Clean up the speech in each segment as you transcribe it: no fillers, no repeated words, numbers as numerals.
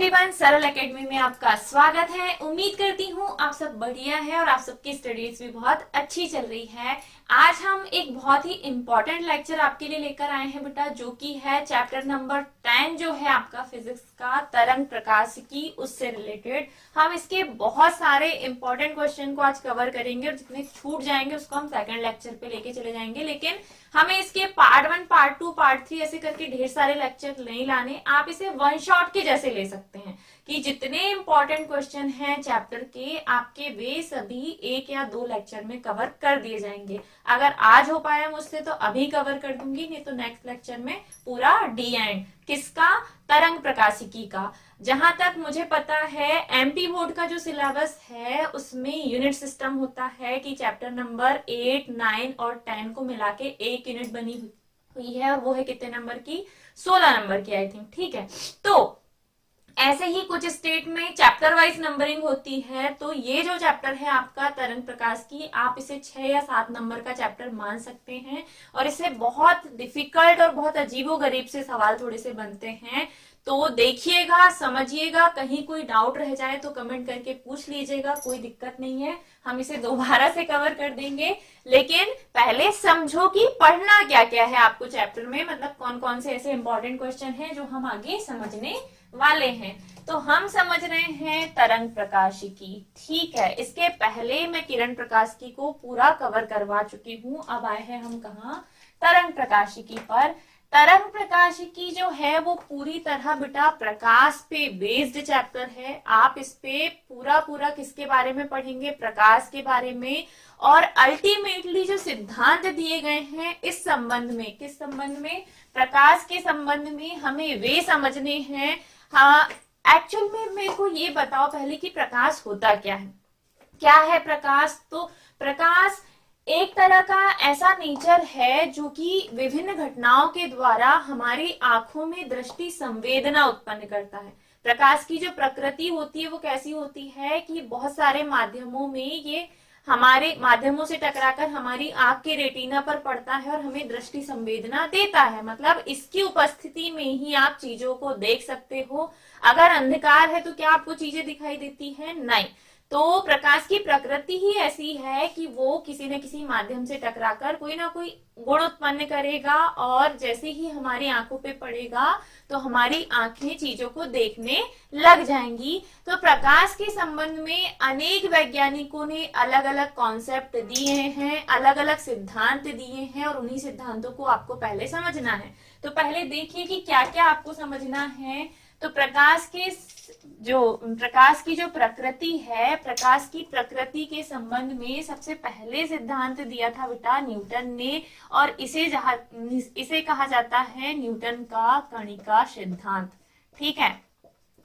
Everyone, सरल academy में आपका स्वागत है। उम्मीद करती हूँ आप सब बढ़िया है और आप सबकी स्टडीज भी बहुत अच्छी चल रही है। आज हम एक बहुत ही इम्पोर्टेंट लेक्चर आपके लिए लेकर आए हैं बेटा, जो कि है चैप्टर नंबर 10 जो है आपका फिजिक्स का तरंग प्रकाशिकी, उससे रिलेटेड हम इसके बहुत सारे इंपॉर्टेंट क्वेश्चन को आज कवर करेंगे और जितने छूट जाएंगे उसको हम सेकंड लेक्चर पे लेके चले जाएंगे। लेकिन हमें इसके पार्ट 1, पार्ट 2, पार्ट 3 ऐसे करके ढेर सारे लेक्चर नहीं लाने। आप इसे वन शॉट के जैसे ले सकते हैं कि जितने इंपॉर्टेंट क्वेश्चन हैं चैप्टर के, आपके वे सभी 1 या 2 लेक्चर में कवर कर दिए जाएंगे। अगर आज हो पाया मुझसे तो अभी कवर कर दूंगी, नहीं तो नेक्स्ट लेक्चर में पूरा डी एंड किसका, तरंग प्रकाशिकी का। जहां तक मुझे पता है एमपी बोर्ड का जो सिलेबस है उसमें यूनिट सिस्टम होता है कि चैप्टर नंबर 8, 9 और 10 को मिला के एक यूनिट बनी हुई है और वो है कितने नंबर की, 16 नंबर की आई थिंक। ठीक है, तो ऐसे ही कुछ स्टेट में चैप्टर वाइज नंबरिंग होती है। तो ये जो चैप्टर है आपका तरंग प्रकाश की, आप इसे 6 या 7 नंबर का चैप्टर मान सकते हैं और इससे बहुत डिफिकल्ट और बहुत अजीबोगरीब से सवाल थोड़े से बनते हैं। तो देखिएगा, समझिएगा, कहीं कोई डाउट रह जाए तो कमेंट करके पूछ लीजिएगा, कोई दिक्कत नहीं है, हम इसे दोबारा से कवर कर देंगे। लेकिन पहले समझो कि पढ़ना क्या क्या है आपको चैप्टर में, मतलब कौन कौन से ऐसे इंपॉर्टेंट क्वेश्चन हैं जो हम आगे समझने वाले हैं। तो हम समझ रहे हैं तरंग प्रकाशिकी, ठीक है। इसके पहले मैं किरण प्रकाशिकी को पूरा कवर करवा चुकी हूँ। अब आए हैं हम कहाँ, तरंग प्रकाशिकी पर। तरंग प्रकाशिकी जो है वो पूरी तरह बेटा प्रकाश पे बेस्ड चैप्टर है। आप इस पे पूरा पूरा किसके बारे में पढ़ेंगे, प्रकाश के बारे में। और अल्टीमेटली जो सिद्धांत दिए गए हैं इस संबंध में, किस संबंध में, प्रकाश के संबंध में, हमें वे समझने हैं। हाँ, एक्चुअल में मेरे को ये बताओ पहले कि प्रकाश होता क्या है। क्या है प्रकाश? तो प्रकाश एक तरह का ऐसा नेचर है जो कि विभिन्न घटनाओं के द्वारा हमारी आंखों में दृष्टि संवेदना उत्पन्न करता है। प्रकाश की जो प्रकृति होती है वो कैसी होती है कि बहुत सारे माध्यमों में ये हमारे माध्यमों से टकराकर हमारी आंख के रेटिना पर पड़ता है और हमें दृष्टि संवेदना देता है। मतलब इसकी उपस्थिति में ही आप चीजों को देख सकते हो। अगर अंधकार है तो क्या आपको चीजें दिखाई देती है? नहीं। तो प्रकाश की प्रकृति ही ऐसी है कि वो किसी न किसी माध्यम से टकराकर कोई ना कोई गुण उत्पन्न करेगा और जैसे ही हमारी आंखों पे पड़ेगा तो हमारी आंखें चीजों को देखने लग जाएंगी। तो प्रकाश के संबंध में अनेक वैज्ञानिकों ने अलग अलग कॉन्सेप्ट दिए हैं, अलग अलग सिद्धांत दिए हैं और उन्हीं सिद्धांतों को आपको पहले समझना है। तो पहले देखिए कि क्या क्या आपको समझना है। तो प्रकाश की जो प्रकृति है, प्रकाश की प्रकृति के संबंध में सबसे पहले सिद्धांत दिया था बेटा न्यूटन ने, और इसे कहा जाता है न्यूटन का कणिका सिद्धांत। ठीक है,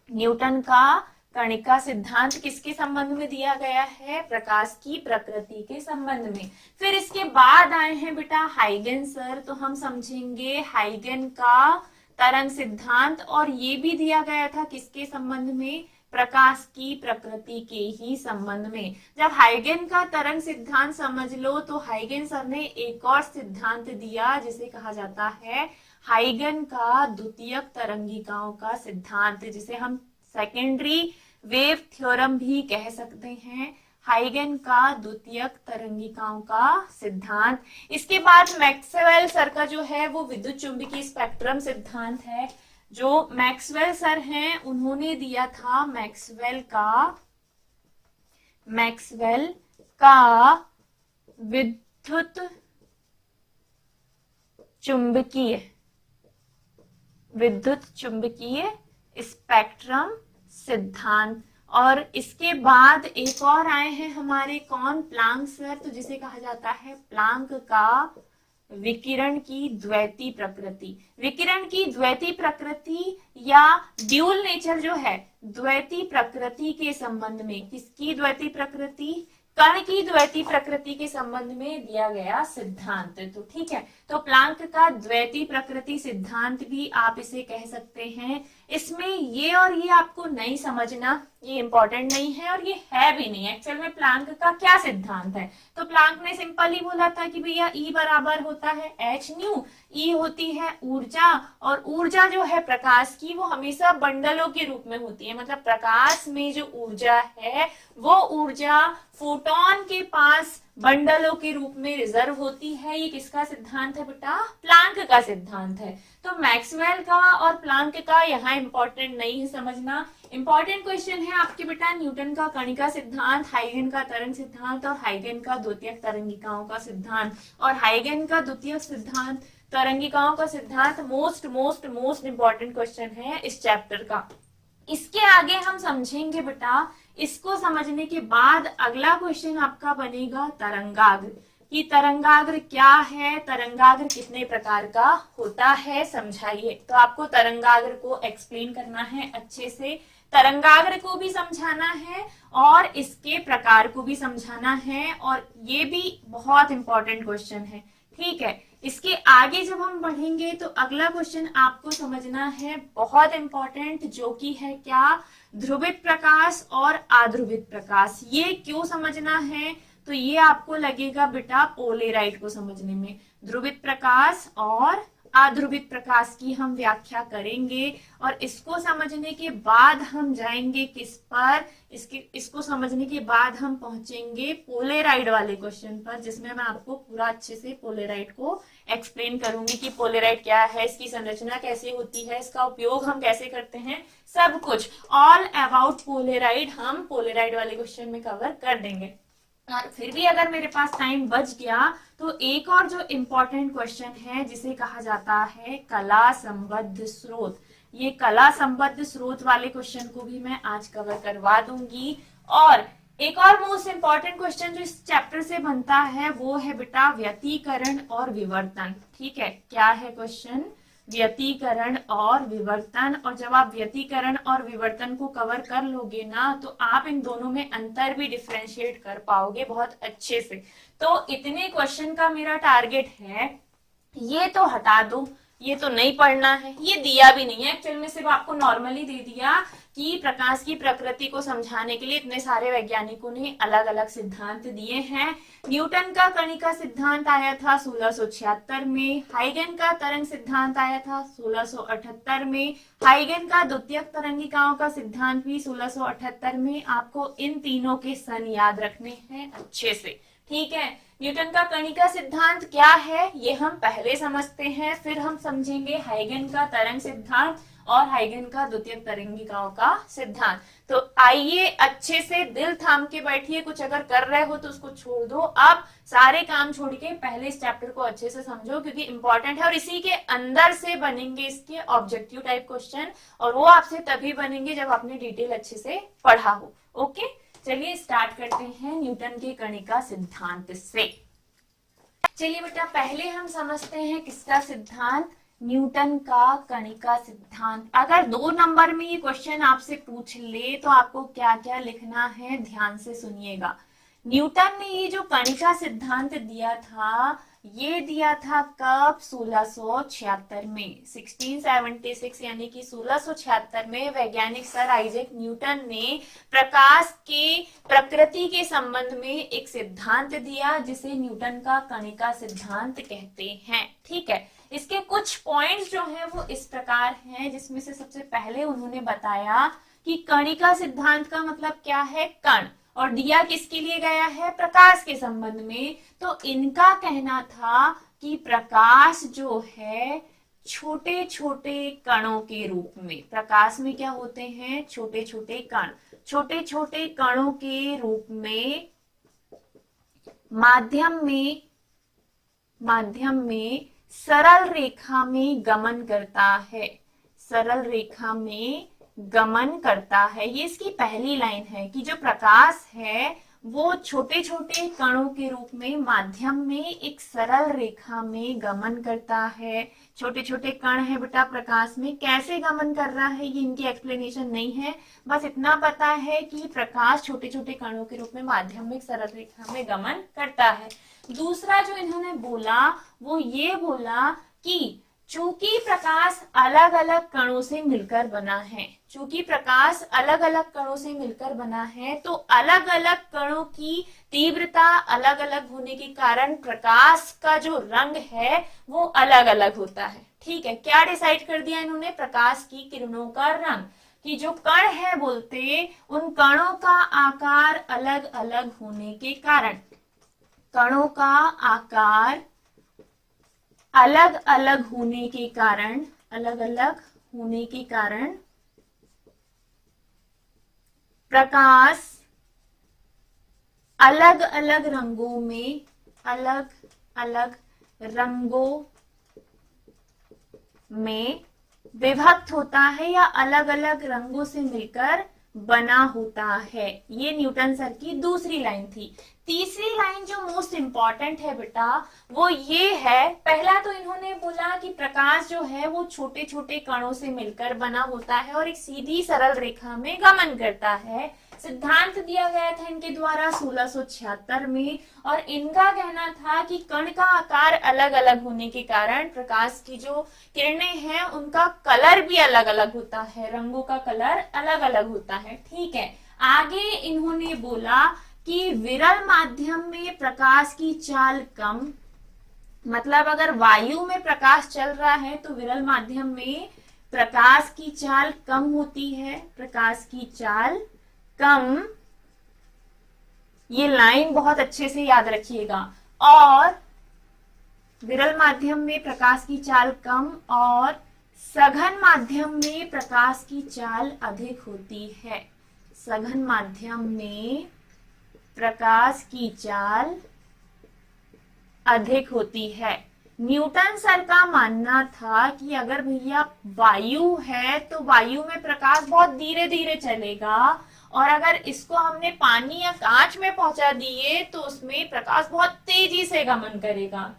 न्यूटन का कणिका सिद्धांत किसके संबंध में दिया गया है? प्रकाश की प्रकृति के संबंध में। फिर इसके बाद आए हैं बेटा हाइगन सर, तो हम समझेंगे हाइगन का तरंग सिद्धांत, और ये भी दिया गया था किसके संबंध में? प्रकाश की प्रकृति के ही संबंध में। जब हाइगन का तरंग सिद्धांत समझ लो तो हाइगन सर ने एक और सिद्धांत दिया जिसे कहा जाता है हाइगन का द्वितीयक तरंगिकाओं का सिद्धांत, जिसे हम सेकेंडरी वेव थ्योरम भी कह सकते हैं। हाइगन का द्वितीयक तरंगिकाओं का सिद्धांत। इसके बाद मैक्सवेल सर का जो है वो विद्युत चुंबकीय स्पेक्ट्रम सिद्धांत है, जो मैक्सवेल सर हैं उन्होंने दिया था मैक्सवेल का विद्युत चुंबकीय स्पेक्ट्रम सिद्धांत। और इसके बाद एक और आए हैं हमारे कौन, प्लांक सर, तो जिसे कहा जाता है प्लांक का विकिरण की द्वैती प्रकृति। विकिरण की द्वैती प्रकृति या ड्यूल नेचर जो है द्वैती प्रकृति के संबंध में, किसकी द्वैती प्रकृति? कण की द्वैती प्रकृति के संबंध में दिया गया सिद्धांत। तो ठीक है, तो प्लांक का द्वैती प्रकृति सिद्धांत भी आप इसे कह सकते हैं। इसमें ये और ये आपको नहीं समझना, ये इंपॉर्टेंट नहीं है और ये है भी नहीं। एक्चुअल में प्लांक का क्या सिद्धांत है, तो प्लांक ने सिंपल ही बोला था कि भैया E बराबर होता है एच न्यू, E होती है ऊर्जा, और ऊर्जा जो है प्रकाश की वो हमेशा बंडलों के रूप में होती है। मतलब प्रकाश में जो ऊर्जा है वो ऊर्जा फोटोन के पास बंडलों के रूप में रिजर्व होती है। ये किसका सिद्धांत है बेटा, प्लांक का सिद्धांत है। तो मैक्सवेल का और प्लांक का यहाँ इंपॉर्टेंट नहीं है समझना। इंपॉर्टेंट क्वेश्चन है आपके बेटा न्यूटन का कणिका सिद्धांत, हाइगन का तरंग सिद्धांत और हाइगन का द्वितीयक तरंगिकाओं का सिद्धांत। और हाइगन का द्वितीयक सिद्धांत, तरंगिकाओं का सिद्धांत most most most important question है इस चैप्टर का। इसके आगे हम समझेंगे बेटा, इसको समझने के बाद अगला क्वेश्चन आपका बनेगा तरंगाग्र, कि तरंगाग्र क्या है, तरंगाग्र कितने प्रकार का होता है समझाइए। तो आपको तरंगाग्र को एक्सप्लेन करना है अच्छे से, तरंगाग्र को भी समझाना है और इसके प्रकार को भी समझाना है, और ये भी बहुत इंपॉर्टेंट क्वेश्चन है। ठीक है, इसके आगे जब हम बढ़ेंगे तो अगला क्वेश्चन आपको समझना है बहुत इंपॉर्टेंट, जो कि है क्या, ध्रुवित प्रकाश और अध्रुवित प्रकाश। ये क्यों समझना है, तो ये आपको लगेगा बेटा पोलेराइड को समझने में। ध्रुवित प्रकाश और अध्रुवित प्रकाश की हम व्याख्या करेंगे, और इसको समझने के बाद हम जाएंगे किस पर, इसको समझने के बाद हम पहुंचेंगे पोलेराइड वाले क्वेश्चन पर, जिसमें मैं आपको पूरा अच्छे से पोलेराइड को एक्सप्लेन करूंगी कि पोलेराइड क्या है, इसकी संरचना कैसे होती है, इसका उपयोग हम कैसे करते हैं, सब कुछ ऑल अबाउट पोलेराइड हम पोलेराइड वाले क्वेश्चन में कवर कर देंगे। और फिर भी अगर मेरे पास टाइम बच गया तो एक और जो इम्पोर्टेंट क्वेश्चन है जिसे कहा जाता है कला संबद्ध स्रोत, ये कला संबद्ध स्रोत वाले क्वेश्चन को भी मैं आज कवर करवा दूंगी। और एक और मोस्ट इम्पोर्टेंट क्वेश्चन जो इस चैप्टर से बनता है वो है बेटा व्यतिकरण और विवर्तन। ठीक है, क्या है क्वेश्चन, व्यतिकरण और विवर्तन। और जब आप व्यतिकरण और विवर्तन को कवर कर लोगे ना तो आप इन दोनों में अंतर भी डिफरेंशिएट कर पाओगे बहुत अच्छे से। तो इतने क्वेश्चन का मेरा टारगेट है, ये तो हटा दो, ये तो नहीं पढ़ना है, ये दिया भी नहीं है एक्चुअल में, सिर्फ आपको नॉर्मली दे दिया कि प्रकाश की प्रकृति को समझाने के लिए इतने सारे वैज्ञानिकों ने अलग अलग सिद्धांत दिए हैं। न्यूटन का कणिका सिद्धांत आया था 1676 में, हाइगन का तरंग सिद्धांत आया था 1678 में, हाइगन का द्वितीयक तरंगिकाओं का सिद्धांत भी 1678 में। आपको इन तीनों के सन याद रखने हैं अच्छे से। ठीक है, न्यूटन का कणिका सिद्धांत क्या है ये हम पहले समझते हैं, फिर हम समझेंगे हाइगन का तरंग सिद्धांत और हाइगन का द्वितीयक तरंगिकाओं का सिद्धांत। तो आइए अच्छे से दिल थाम के बैठिए, कुछ अगर कर रहे हो तो उसको छोड़ दो, अब सारे काम छोड़ के पहले इस चैप्टर को अच्छे से समझो क्योंकि इंपॉर्टेंट है। और इसी के अंदर से बनेंगे इसके ऑब्जेक्टिव टाइप क्वेश्चन, और वो आपसे तभी बनेंगे जब आपने डिटेल अच्छे से पढ़ा हो। ओके, चलिए स्टार्ट करते हैं न्यूटन के कणिका सिद्धांत से। चलिए बेटा पहले हम समझते हैं किसका सिद्धांत, न्यूटन का कणिका सिद्धांत। अगर 2 नंबर में ये क्वेश्चन आपसे पूछ ले तो आपको क्या क्या लिखना है ध्यान से सुनिएगा। न्यूटन ने ये जो कणिका सिद्धांत दिया था ये दिया था कब, 1676 में, 1676 यानी कि 1676 में वैज्ञानिक सर आइजैक न्यूटन ने प्रकाश के प्रकृति के संबंध में एक सिद्धांत दिया जिसे न्यूटन का कणिका सिद्धांत कहते हैं। ठीक है, इसके कुछ पॉइंट्स जो हैं वो इस प्रकार हैं, जिसमें से सबसे पहले उन्होंने बताया कि कणिका सिद्धांत का मतलब क्या है, कण, और दिया किसके लिए गया है, प्रकाश के संबंध में। तो इनका कहना था कि प्रकाश जो है छोटे छोटे कणों के रूप में, प्रकाश में क्या होते हैं, छोटे छोटे कण, छोटे छोटे कणों के रूप में माध्यम में सरल रेखा में गमन करता है, सरल रेखा में गमन करता है। ये इसकी पहली लाइन है कि जो प्रकाश है वो छोटे छोटे कणों के रूप में माध्यम में एक सरल रेखा में गमन करता है। छोटे छोटे कण है बेटा प्रकाश में, कैसे गमन कर रहा है ये इनकी एक्सप्लेनेशन नहीं है, बस इतना पता है कि प्रकाश छोटे छोटे कणों के रूप में माध्यम में एक सरल रेखा में गमन करता है। दूसरा जो इन्होंने बोला वो ये बोला कि चूंकि प्रकाश अलग अलग कणों से मिलकर बना है, चूंकि प्रकाश अलग अलग कणों से मिलकर बना है, तो अलग अलग कणों की तीव्रता अलग अलग होने के कारण प्रकाश का जो रंग है वो अलग अलग होता है। ठीक है, क्या डिसाइड कर दिया इन्होंने? प्रकाश की किरणों का रंग, कि जो कण है बोलते उन कणों का आकार अलग अलग होने के कारण, कणों का आकार अलग अलग होने के कारण, अलग अलग होने के कारण प्रकाश अलग अलग रंगों में, अलग अलग रंगों में विभक्त होता है या अलग अलग रंगों से मिलकर बना होता है। ये न्यूटन सर की दूसरी लाइन थी। तीसरी लाइन जो मोस्ट इंपॉर्टेंट है बेटा वो ये है, पहला तो इन्होंने बोला कि प्रकाश जो है वो छोटे छोटे कणों से मिलकर बना होता है और एक सीधी सरल रेखा में गमन करता है। सिद्धांत दिया गया था इनके द्वारा 1676 में, और इनका कहना था कि कण का आकार अलग अलग होने के कारण प्रकाश की जो किरणें हैं उनका कलर भी अलग अलग होता है, रंगों का कलर अलग अलग होता है। ठीक है, आगे इन्होंने बोला कि विरल माध्यम में प्रकाश की चाल कम, मतलब अगर वायु में प्रकाश चल रहा है तो विरल माध्यम में प्रकाश की चाल कम होती है, प्रकाश की चाल कम, ये लाइन बहुत अच्छे से याद रखिएगा। और विरल माध्यम में प्रकाश की चाल कम और सघन माध्यम में प्रकाश की चाल अधिक होती है, सघन माध्यम में प्रकाश की चाल अधिक होती है। न्यूटन सर का मानना था कि अगर भैया वायु है तो वायु में प्रकाश बहुत धीरे धीरे चलेगा, और अगर इसको हमने पानी या कांच में पहुंचा दिए तो उसमें प्रकाश बहुत तेजी से गमन करेगा।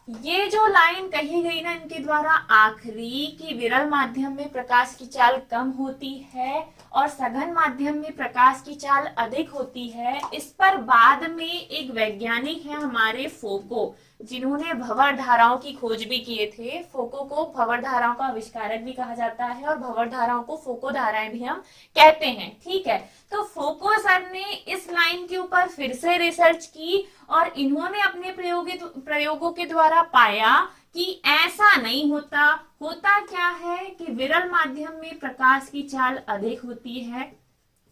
ये जो लाइन कही गई ना इनके द्वारा आखिरी, कि विरल माध्यम में प्रकाश की चाल कम होती है और सघन माध्यम में प्रकाश की चाल अधिक होती है, इस पर बाद में एक वैज्ञानिक है हमारे फोको, जिन्होंने भंवर धाराओं की खोज भी किए थे। फोको को भंवर धाराओं का आविष्कारक भी कहा जाता है और भंवर धाराओं को फोको धाराएं भी हम कहते हैं। ठीक है, तो फोको सर ने इस लाइन के ऊपर फिर से रिसर्च की और इन्होंने अपने प्रयोगों के द्वारा पाया कि ऐसा नहीं होता। होता क्या है कि विरल माध्यम में प्रकाश की चाल अधिक होती है,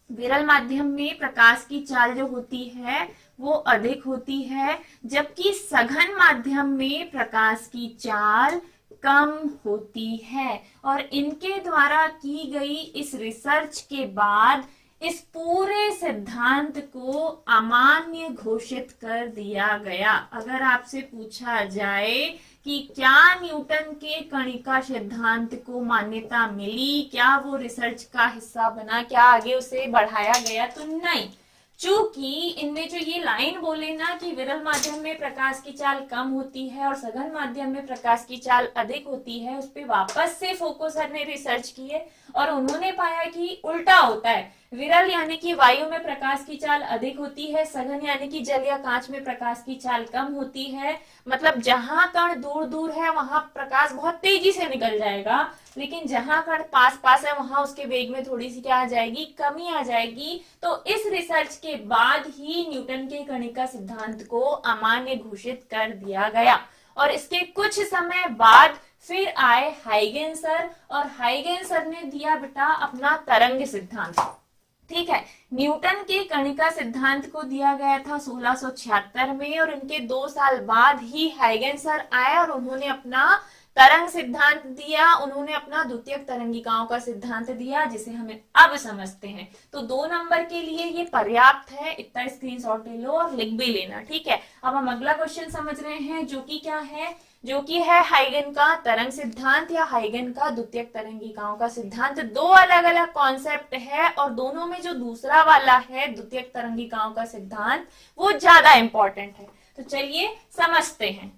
विरल माध्यम में प्रकाश की चाल जो होती है वो अधिक होती है, जबकि सघन माध्यम में प्रकाश की चाल कम होती है। और इनके द्वारा की गई इस रिसर्च के बाद इस पूरे सिद्धांत को अमान्य घोषित कर दिया गया। अगर आपसे पूछा जाए कि क्या न्यूटन के कणिका सिद्धांत को मान्यता मिली, क्या वो रिसर्च का हिस्सा बना, क्या आगे उसे बढ़ाया गया, तो नहीं। चूंकि इनने जो ये लाइन बोले ना कि विरल माध्यम में प्रकाश की चाल कम होती है और सघन माध्यम में प्रकाश की चाल अधिक होती है, उस पर वापस से फोको सर ने रिसर्च किए और उन्होंने पाया कि उल्टा होता है। विरल यानी कि वायु में प्रकाश की चाल अधिक होती है, सघन यानी कि जल या कांच में प्रकाश की चाल कम होती है। मतलब जहां कण दूर दूर है वहां प्रकाश बहुत तेजी से निकल जाएगा, लेकिन जहां कण पास पास है वहां उसके वेग में थोड़ी सी क्या आ जाएगी, कमी आ जाएगी। तो इस रिसर्च के बाद ही न्यूटन के कणिका सिद्धांत को अमान्य घोषित कर दिया गया। और इसके कुछ समय बाद फिर आए हाइगेन सर, और हाइगेन सर ने दिया बेटा अपना तरंग सिद्धांत। ठीक है, न्यूटन के कणिका सिद्धांत को दिया गया था 1676 में, और इनके 2 साल बाद ही हाइगेन सर आए और उन्होंने अपना तरंग सिद्धांत दिया, उन्होंने अपना द्वितीयक तरंगिकाओं का सिद्धांत दिया, जिसे हमें अब समझते हैं। तो 2 नंबर के लिए ये पर्याप्त है, इतना स्क्रीनशॉट ले लो और लिख भी लेना। ठीक है, अब हम अगला क्वेश्चन समझ रहे हैं जो कि क्या है, जो कि है हाइगेन का तरंग सिद्धांत या हाइगेन का द्वितीयक तरंगिकाओं का सिद्धांत। 2 अलग अलग कॉन्सेप्ट है और दोनों में जो दूसरा वाला है द्वितीयक तरंगिकाओं का सिद्धांत वो ज्यादा इंपॉर्टेंट है। तो चलिए समझते हैं।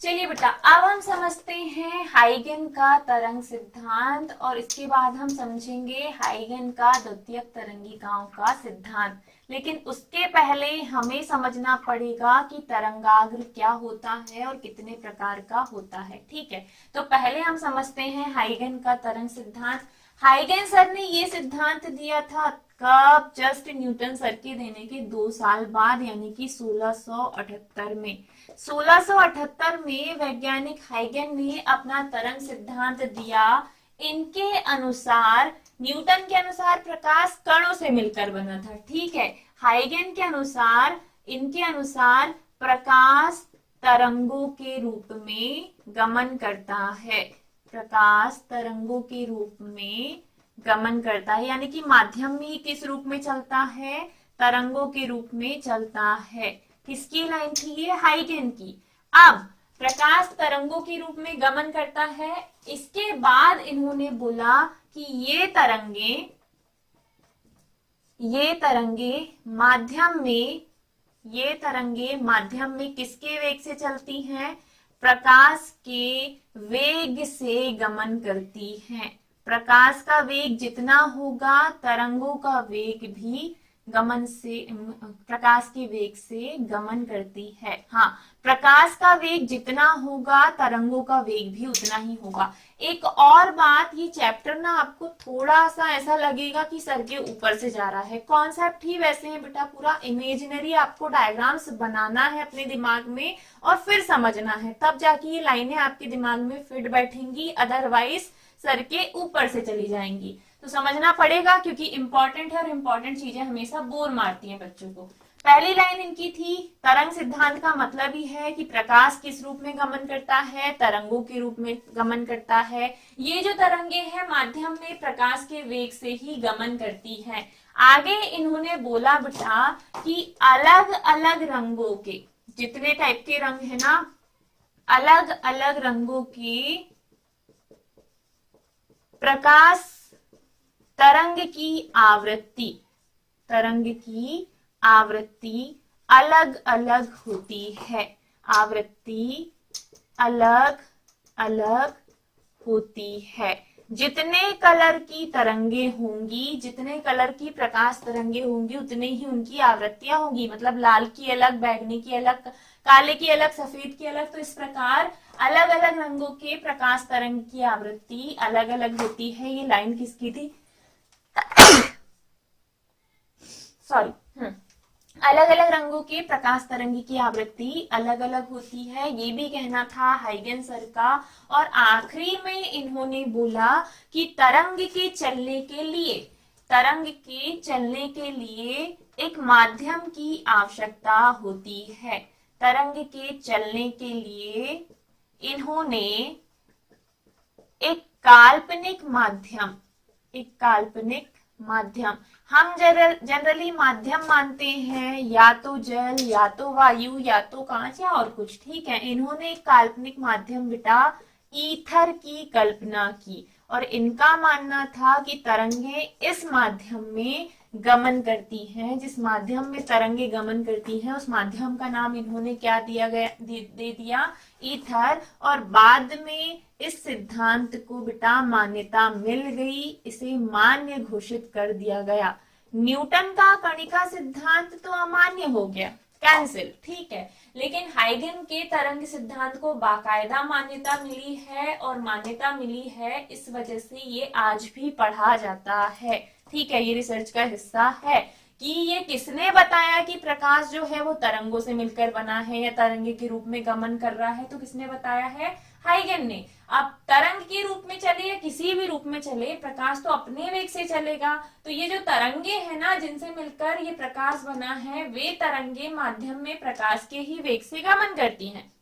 चलिए बेटा, अब हम समझते हैं हाइगन का तरंग सिद्धांत और इसके बाद हम समझेंगे हाइगन का द्वितीयक तरंगिकाओं का सिद्धांत। लेकिन उसके पहले हमें समझना पड़ेगा कि तरंगाग्र क्या होता है और कितने प्रकार का होता है। ठीक है, तो पहले हम समझते हैं हाइगन का तरंग सिद्धांत। हाइगन सर ने ये सिद्धांत दिया था कब? जस्ट न्यूटन सर के देने के 2 साल बाद, यानी कि 1678 में। 1678 में वैज्ञानिक हाइगन ने अपना तरंग सिद्धांत दिया। इनके अनुसार, न्यूटन के अनुसार प्रकाश कणों से मिलकर बना था। ठीक है, हाइगन के अनुसार, इनके अनुसार प्रकाश तरंगों के रूप में गमन करता है। प्रकाश तरंगों के रूप में गमन करता है, यानी कि माध्यम में किस रूप में चलता है? तरंगों के रूप में चलता है। किसकी लाइन थी ये? हाइगन की। अब प्रकाश तरंगों के रूप में गमन करता है। इसके बाद इन्होंने बोला कि ये तरंगे माध्यम में किसके वेग से चलती हैं? प्रकाश के वेग से गमन करती हैं। प्रकाश का वेग जितना होगा, तरंगों का वेग भी प्रकाश के वेग से गमन करती है। हाँ, प्रकाश का वेग जितना होगा, तरंगों का वेग भी उतना ही होगा। एक और बात, ये चैप्टर ना आपको थोड़ा सा ऐसा लगेगा कि सर के ऊपर से जा रहा है। कॉन्सेप्ट ही वैसे है बेटा, पूरा इमेजिनरी आपको डायग्राम्स बनाना है अपने दिमाग में और फिर समझना है, तब जाके ये लाइनें आपके दिमाग में फिट बैठेंगी, अदरवाइज सर के ऊपर से चली जाएंगी। तो समझना पड़ेगा क्योंकि इंपॉर्टेंट है और इंपॉर्टेंट चीजें हमेशा बोर मारती हैं बच्चों को। पहली लाइन इनकी थी, तरंग सिद्धांत का मतलब ही है कि प्रकाश किस रूप में गमन करता है? तरंगों के रूप में गमन करता है। ये जो तरंगे हैं माध्यम में प्रकाश के वेग से ही गमन करती है। आगे इन्होंने बोला बेटा कि अलग अलग रंगों के, जितने टाइप के रंग है ना, अलग अलग रंगों के प्रकाश तरंग की आवृत्ति अलग अलग होती है। आवृत्ति अलग अलग होती है। जितने कलर की तरंगे होंगी, जितने कलर की प्रकाश तरंगे होंगी, उतने ही उनकी आवृत्तियां होंगी। मतलब लाल की अलग, बैगनी की अलग, काले की अलग, सफेद की अलग। तो इस प्रकार अलग अलग रंगों के प्रकाश तरंग की आवृत्ति अलग अलग होती है। ये लाइन किसकी थी? सॉरी, अलग अलग रंगों के प्रकाश तरंग की आवृत्ति अलग अलग होती है, ये भी कहना था हाइगन सर का। और आखिरी में इन्होंने बोला कि तरंग के चलने के लिए एक माध्यम की आवश्यकता होती है। तरंग के चलने के लिए इन्होंने एक काल्पनिक माध्यम, हम जनरली माध्यम मानते हैं या तो जल, या तो वायु, या तो कांच, या और कुछ। ठीक है, इन्होंने एक काल्पनिक माध्यम बेटा ईथर की कल्पना की और इनका मानना था कि तरंगे इस माध्यम में गमन करती हैं। जिस माध्यम में तरंगे गमन करती हैं उस माध्यम का नाम इन्होंने क्या दे दिया? ईथर। और बाद में इस सिद्धांत को बेटा मान्यता मिल गई, इसे मान्य घोषित कर दिया गया। न्यूटन का कणिका सिद्धांत तो अमान्य हो गया, कैंसिल। ठीक है, लेकिन हाइगन के तरंग सिद्धांत को बाकायदा मान्यता मिली है और मान्यता मिली है इस वजह से ये आज भी पढ़ा जाता है। ठीक है, ये रिसर्च का हिस्सा है कि ये किसने बताया कि प्रकाश जो है वो तरंगों से मिलकर बना है या तरंगे के रूप में गमन कर रहा है। तो किसने बताया है? हाइगन ने। अब तरंग के रूप में चले या किसी भी रूप में चले, प्रकाश तो अपने वेग से चलेगा। तो ये जो तरंगे हैं ना, जिनसे मिलकर ये प्रकाश बना है, वे तरंगे माध्यम में प्रकाश के ही वेग से गमन करती हैं।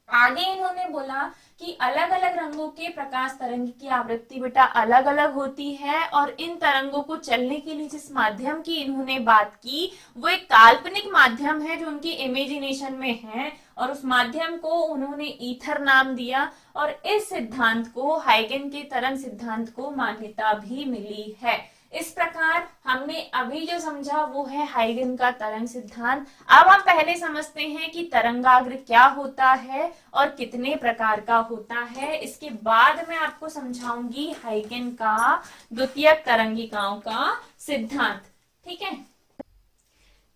आगे इन्होंने बोला कि अलग अलग रंगों के प्रकाश तरंग की आवृत्ति बेटा अलग अलग होती है और इन तरंगों को चलने के लिए जिस माध्यम की इन्होंने बात की वो एक काल्पनिक माध्यम है जो उनकी इमेजिनेशन में है और उस माध्यम को उन्होंने ईथर नाम दिया। और इस सिद्धांत को, हाइगन के तरंग सिद्धांत को मान्यता भी मिली है। इस प्रकार हमने अभी जो समझा वो है हाइगन का तरंग सिद्धांत। अब हम पहले समझते हैं कि तरंगाग्र क्या होता है और कितने प्रकार का होता है। इसके बाद मैं आपको समझाऊंगी हाइगन का द्वितीयक तरंगिकाओं का सिद्धांत। ठीक है,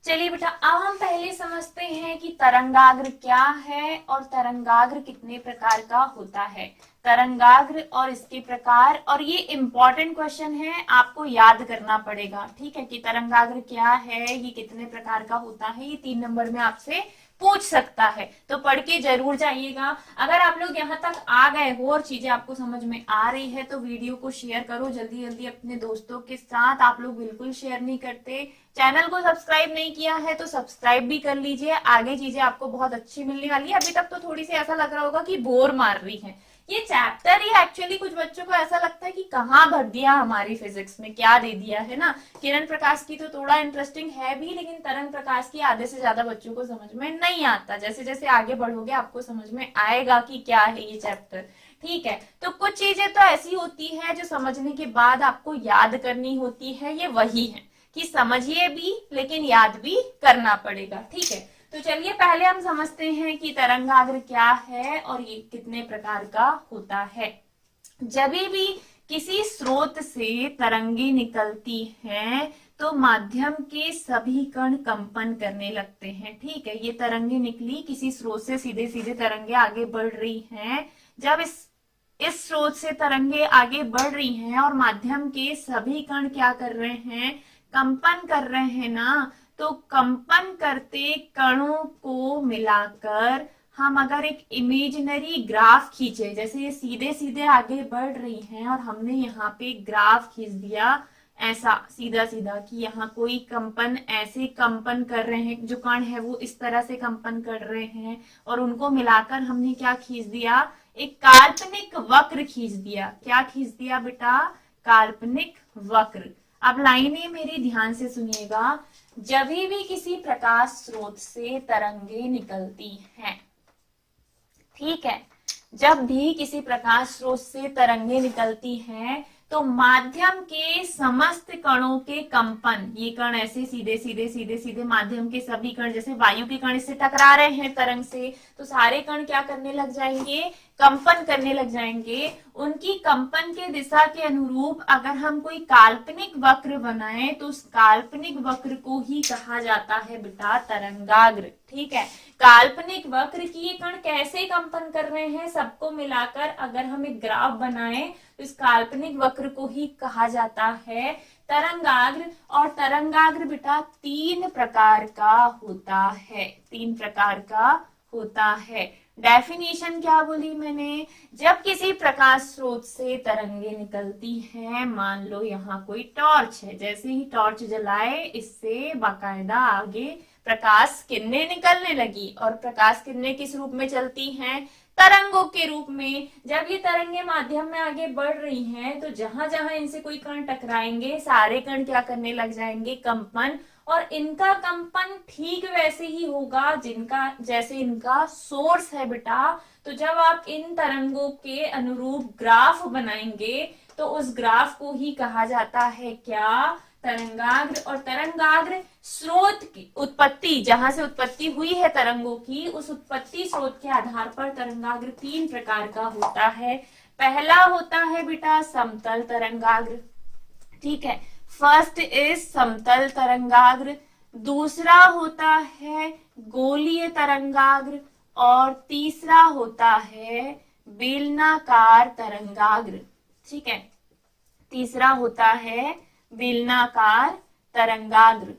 चलिए बेटा, अब हम पहले समझते हैं कि तरंगाग्र क्या है और तरंगाग्र कितने प्रकार का होता है। तरंगाग्र और इसके प्रकार, और ये इंपॉर्टेंट क्वेश्चन है, आपको याद करना पड़ेगा। ठीक है, कि तरंगाग्र क्या है, ये कितने प्रकार का होता है, ये 3 नंबर में आपसे पूछ सकता है, तो पढ़ के जरूर जाइएगा। अगर आप लोग यहाँ तक आ गए हो और चीजें आपको समझ में आ रही है तो वीडियो को शेयर करो जल्दी जल्दी अपने दोस्तों के साथ। आप लोग बिल्कुल शेयर नहीं करते। चैनल को सब्सक्राइब नहीं किया है तो सब्सक्राइब भी कर लीजिए, आगे चीजें आपको बहुत अच्छी मिलने वाली है। अभी तक तो थोड़ी सी ऐसा लग रहा होगा कि बोर मार रही है ये चैप्टर ही। एक्चुअली कुछ बच्चों को ऐसा लगता है कि कहाँ भर दिया हमारी फिजिक्स में, क्या दे दिया है ना। किरण प्रकाश की तो थोड़ा इंटरेस्टिंग है भी, लेकिन तरंग प्रकाश की आधे से ज्यादा बच्चों को समझ में नहीं आता। जैसे जैसे आगे बढ़ोगे आपको समझ में आएगा कि क्या है ये चैप्टर। ठीक है, तो कुछ चीजें तो ऐसी होती है जो समझने के बाद आपको याद करनी होती है, ये वही है कि समझिए भी लेकिन याद भी करना पड़ेगा। ठीक है, तो चलिए पहले हम समझते हैं कि तरंगाग्र क्या है और ये कितने प्रकार का होता है। जब भी किसी स्रोत से तरंगे निकलती हैं तो माध्यम के सभी कण कंपन करने लगते हैं। ठीक है, ये तरंगे निकली किसी स्रोत से, सीधे सीधे तरंगे आगे बढ़ रही हैं। जब इस स्रोत से तरंगे आगे बढ़ रही हैं और माध्यम के सभी कण क्या कर रहे हैं, कंपन कर रहे हैं ना, तो कंपन करते कणों को मिलाकर हम अगर एक इमेजिनरी ग्राफ खींचे, जैसे ये सीधे सीधे आगे बढ़ रही हैं और हमने यहाँ पे ग्राफ खींच दिया ऐसा सीधा सीधा कि यहाँ कोई कंपन ऐसे कंपन कर रहे हैं, जो कण है वो इस तरह से कंपन कर रहे हैं, और उनको मिलाकर हमने क्या खींच दिया, एक काल्पनिक वक्र खींच दिया। क्या खींच दिया बेटा, काल्पनिक वक्र। अब लाइनें मेरी ध्यान से सुनिएगा। जब भी किसी प्रकाश स्रोत से तरंगे निकलती हैं, ठीक है, जब भी किसी प्रकाश स्रोत से तरंगे निकलती हैं तो माध्यम के समस्त कणों के कंपन, ये कण ऐसे सीधे सीधे सीधे सीधे, माध्यम के सभी कण, जैसे वायु के कण इससे टकरा रहे हैं तरंग से, तो सारे कण क्या करने लग जाएंगे, कंपन करने लग जाएंगे। उनकी कंपन के दिशा के अनुरूप अगर हम कोई काल्पनिक वक्र बनाएं तो उस काल्पनिक वक्र को ही कहा जाता है बेटा तरंगाग्र। ठीक है, काल्पनिक वक्र की ये कण कैसे कंपन कर रहे हैं सबको मिलाकर अगर हम एक ग्राफ बनाएं तो इस काल्पनिक वक्र को ही कहा जाता है तरंगाग्र। और तरंगाग्र बेटा 3 प्रकार का होता है, 3 प्रकार का होता है। डेफिनेशन क्या बोली मैंने, जब किसी प्रकाश स्रोत से तरंगे निकलती हैं, मान लो यहाँ कोई टॉर्च है, जैसे ही टॉर्च जलाए इससे बाकायदा आगे प्रकाश किरणें निकलने लगी, और प्रकाश किरणें किस रूप में चलती हैं, तरंगों के रूप में। जब ये तरंगे माध्यम में आगे बढ़ रही हैं तो जहां जहां इनसे कोई कण टकराएंगे सारे कण क्या करने लग जाएंगे, कंपन। और इनका कंपन ठीक वैसे ही होगा जिनका, जैसे इनका सोर्स है बेटा। तो जब आप इन तरंगों के अनुरूप ग्राफ बनाएंगे तो उस ग्राफ को ही कहा जाता है क्या, तरंगाग्र। और तरंगाग्र स्रोत की उत्पत्ति, जहां से उत्पत्ति हुई है तरंगों की, उस उत्पत्ति स्रोत के आधार पर तरंगाग्र 3 प्रकार का होता है। पहला होता है बेटा समतल तरंगाग्र। ठीक है, फर्स्ट इज समतल तरंगाग्र। दूसरा होता है गोलीय तरंगाग्र और तीसरा होता है बेलनाकार तरंगाग्र। ठीक है, तीसरा होता है बेलनाकार तरंगाग्र।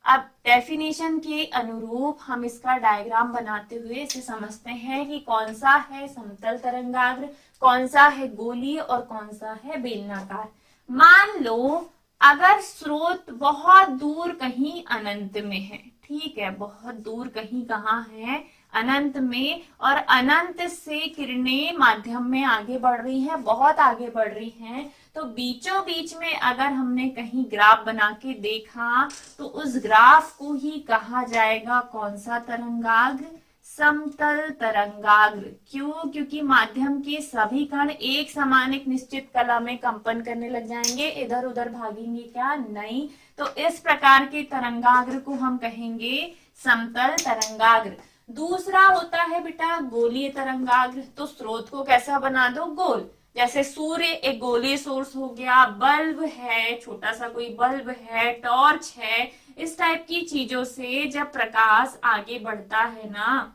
अब डेफिनेशन के अनुरूप हम इसका डायग्राम बनाते हुए इसे समझते हैं कि कौन सा है समतल तरंगाग्र, कौन सा है गोलीय और कौन सा है बेलनाकार। मान लो अगर स्रोत बहुत दूर कहीं अनंत में है, ठीक है, बहुत दूर कहीं कहाँ है, अनंत में, और अनंत से किरणें माध्यम में आगे बढ़ रही हैं, बहुत आगे बढ़ रही हैं, तो बीचों बीच में अगर हमने कहीं ग्राफ बना के देखा तो उस ग्राफ को ही कहा जाएगा कौन सा तरंगाग्र, समतल तरंगाग्र। क्यों? क्योंकि माध्यम के सभी कण एक समान एक निश्चित कला में कंपन करने लग जाएंगे, इधर उधर भागेंगे क्या? नहीं। तो इस प्रकार के तरंगाग्र को हम कहेंगे समतल तरंगाग्र। दूसरा होता है बेटा गोलीय तरंगाग्र। तो स्रोत को कैसा बना दो? गोल। जैसे सूर्य एक गोलीय सोर्स हो गया, बल्ब है, छोटा सा कोई बल्ब है, टॉर्च है, इस टाइप की चीजों से जब प्रकाश आगे बढ़ता है ना,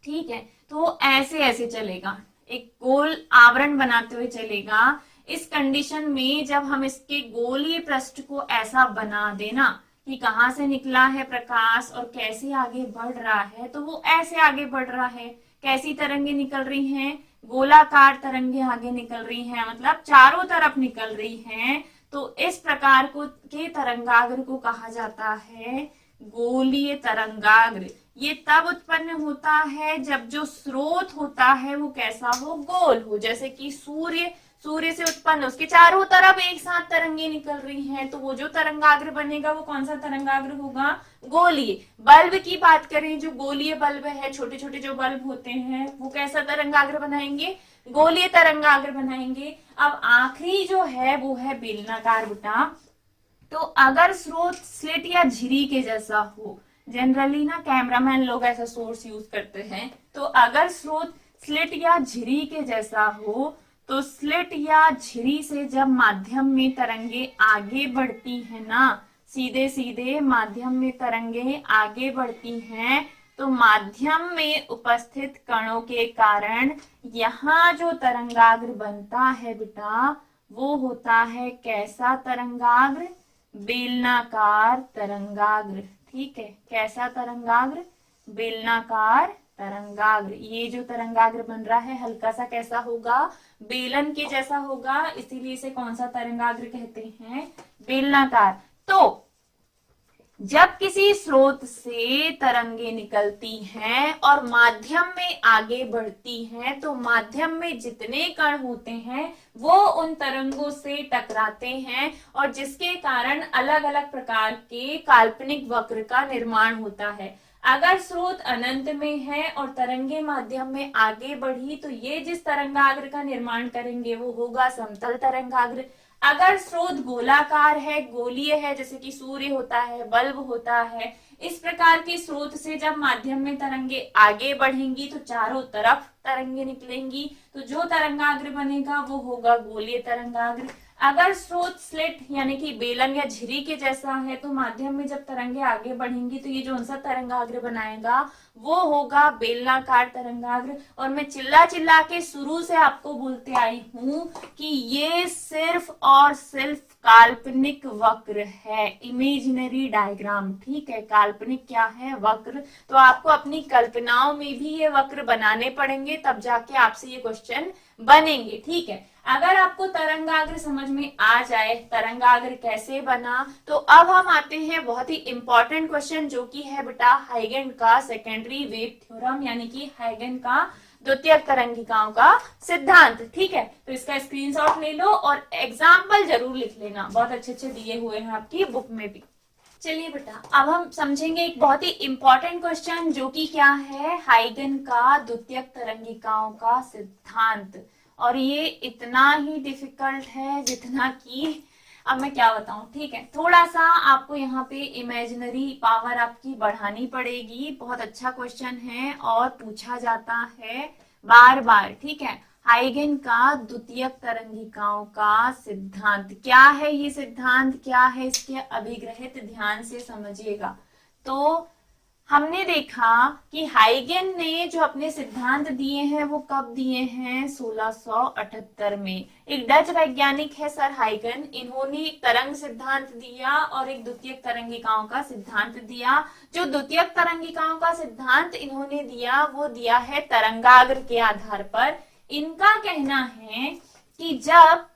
ठीक है, तो ऐसे ऐसे चलेगा, एक गोल आवरण बनाते हुए चलेगा। इस कंडीशन में जब हम इसके गोलीय पृष्ठ को ऐसा बना देना कि कहाँ से निकला है प्रकाश और कैसे आगे बढ़ रहा है, तो वो ऐसे आगे बढ़ रहा है। कैसी तरंगे निकल रही हैं? गोलाकार तरंगे आगे निकल रही हैं, मतलब चारों तरफ निकल रही हैं। तो इस प्रकार को के तरंगाग्र को कहा जाता है गोलीय तरंगाग्र। ये तब उत्पन्न होता है जब जो स्रोत होता है वो कैसा हो? गोल हो। जैसे कि सूर्य से उत्पन्न, उसके चारों तरफ एक साथ तरंगे निकल रही हैं, तो वो जो तरंगाग्र बनेगा वो कौन सा तरंगाग्र होगा? गोलीय। बल्ब की बात करें, जो गोलीय बल्ब है, छोटे छोटे जो बल्ब होते हैं, वो कैसा तरंगाग्र बनाएंगे? गोलीय तरंगाग्र बनाएंगे। अब आखिरी जो है वो है बेलनाकार बेटा। तो अगर स्रोत स्लिट या झिरी के जैसा हो, जनरली ना कैमरामैन लोग ऐसा सोर्स यूज करते हैं, तो अगर स्रोत स्लिट या झिरी के जैसा हो, तो स्लिट या झिरी से जब माध्यम में तरंगे आगे बढ़ती है ना, सीधे सीधे माध्यम में तरंगे आगे बढ़ती हैं, तो माध्यम में उपस्थित कणों के कारण यहाँ जो तरंगाग्र बनता है बेटा, वो होता है कैसा तरंगाग्र? बेलनाकार तरंगाग्र। ठीक है, कैसा तरंगाग्र? बेलनाकार तरंगाग्र। ये जो तरंगाग्र बन रहा है हल्का सा कैसा होगा? बेलन के जैसा होगा, इसीलिए इसे कौन सा तरंगाग्र कहते हैं? बेलनाकार। तो जब किसी स्रोत से तरंगे निकलती हैं और माध्यम में आगे बढ़ती हैं, तो माध्यम में जितने कण होते हैं वो उन तरंगों से टकराते हैं, और जिसके कारण अलग अलग प्रकार के काल्पनिक वक्र का निर्माण होता है। अगर स्रोत अनंत में है और तरंगे माध्यम में आगे बढ़ी, तो ये जिस तरंगाग्र का निर्माण करेंगे वो होगा समतल तरंगाग्र। अगर स्रोत गोलाकार है, गोलीय है, जैसे कि सूर्य होता है, बल्ब होता है, इस प्रकार के स्रोत से जब माध्यम में तरंगे आगे बढ़ेंगी तो चारों तरफ तरंगे निकलेंगी, तो जो तरंगाग्र बनेगा वो होगा गोलीय तरंगाग्र। अगर स्रोत स्लिट यानी कि बेलन या झिरी के जैसा है, तो माध्यम में जब तरंगे आगे बढ़ेंगी तो ये जो सा तरंगाग्र बनाएगा वो होगा बेलनाकार तरंगाग्र। और मैं चिल्ला चिल्ला के शुरू से आपको बोलते आई हूं कि ये सिर्फ और सिर्फ काल्पनिक वक्र है, इमेजिनरी डायग्राम। ठीक है, काल्पनिक क्या है? वक्र। तो आपको अपनी कल्पनाओं में भी ये वक्र बनाने पड़ेंगे, तब जाके आपसे ये क्वेश्चन बनेंगे। ठीक है, अगर आपको तरंगाग्र समझ में आ जाए, तरंगाग्र कैसे बना, तो अब हम आते हैं बहुत ही इंपॉर्टेंट क्वेश्चन, जो कि है बेटा हाइगेन का सेकेंडरी वेव थ्योरम, यानी कि हाइगेन का द्वितीयक तरंगिकाओं का सिद्धांत। ठीक है, तो इसका स्क्रीनशॉट ले लो और एग्जाम्पल जरूर लिख लेना, बहुत अच्छे अच्छे दिए हुए हैं आपकी बुक में भी। चलिए बेटा, अब हम समझेंगे एक बहुत ही इंपॉर्टेंट क्वेश्चन, जो कि क्या है? हाइगेन का द्वितीयक तरंगिकाओं का सिद्धांत। और ये इतना ही डिफिकल्ट है जितना कि अब मैं क्या बताऊं। ठीक है, थोड़ा सा आपको यहाँ पे इमेजिनरी पावर आपकी बढ़ानी पड़ेगी। बहुत अच्छा क्वेश्चन है और पूछा जाता है बार बार। ठीक है, हाइगेन का द्वितीयक तरंगिकाओं का सिद्धांत क्या है? ये सिद्धांत क्या है, इसके अभिग्रहित ध्यान से समझिएगा। तो हमने देखा कि हाइगेन ने जो अपने सिद्धांत दिए हैं वो कब दिए हैं? 1678 में। एक डच वैज्ञानिक है सर हाइगेन, इन्होंने तरंग सिद्धांत दिया और एक द्वितीयक तरंगिकाओं का सिद्धांत दिया। जो द्वितीयक तरंगिकाओं का सिद्धांत इन्होंने दिया वो दिया है तरंगाग्र के आधार पर। इनका कहना है कि जब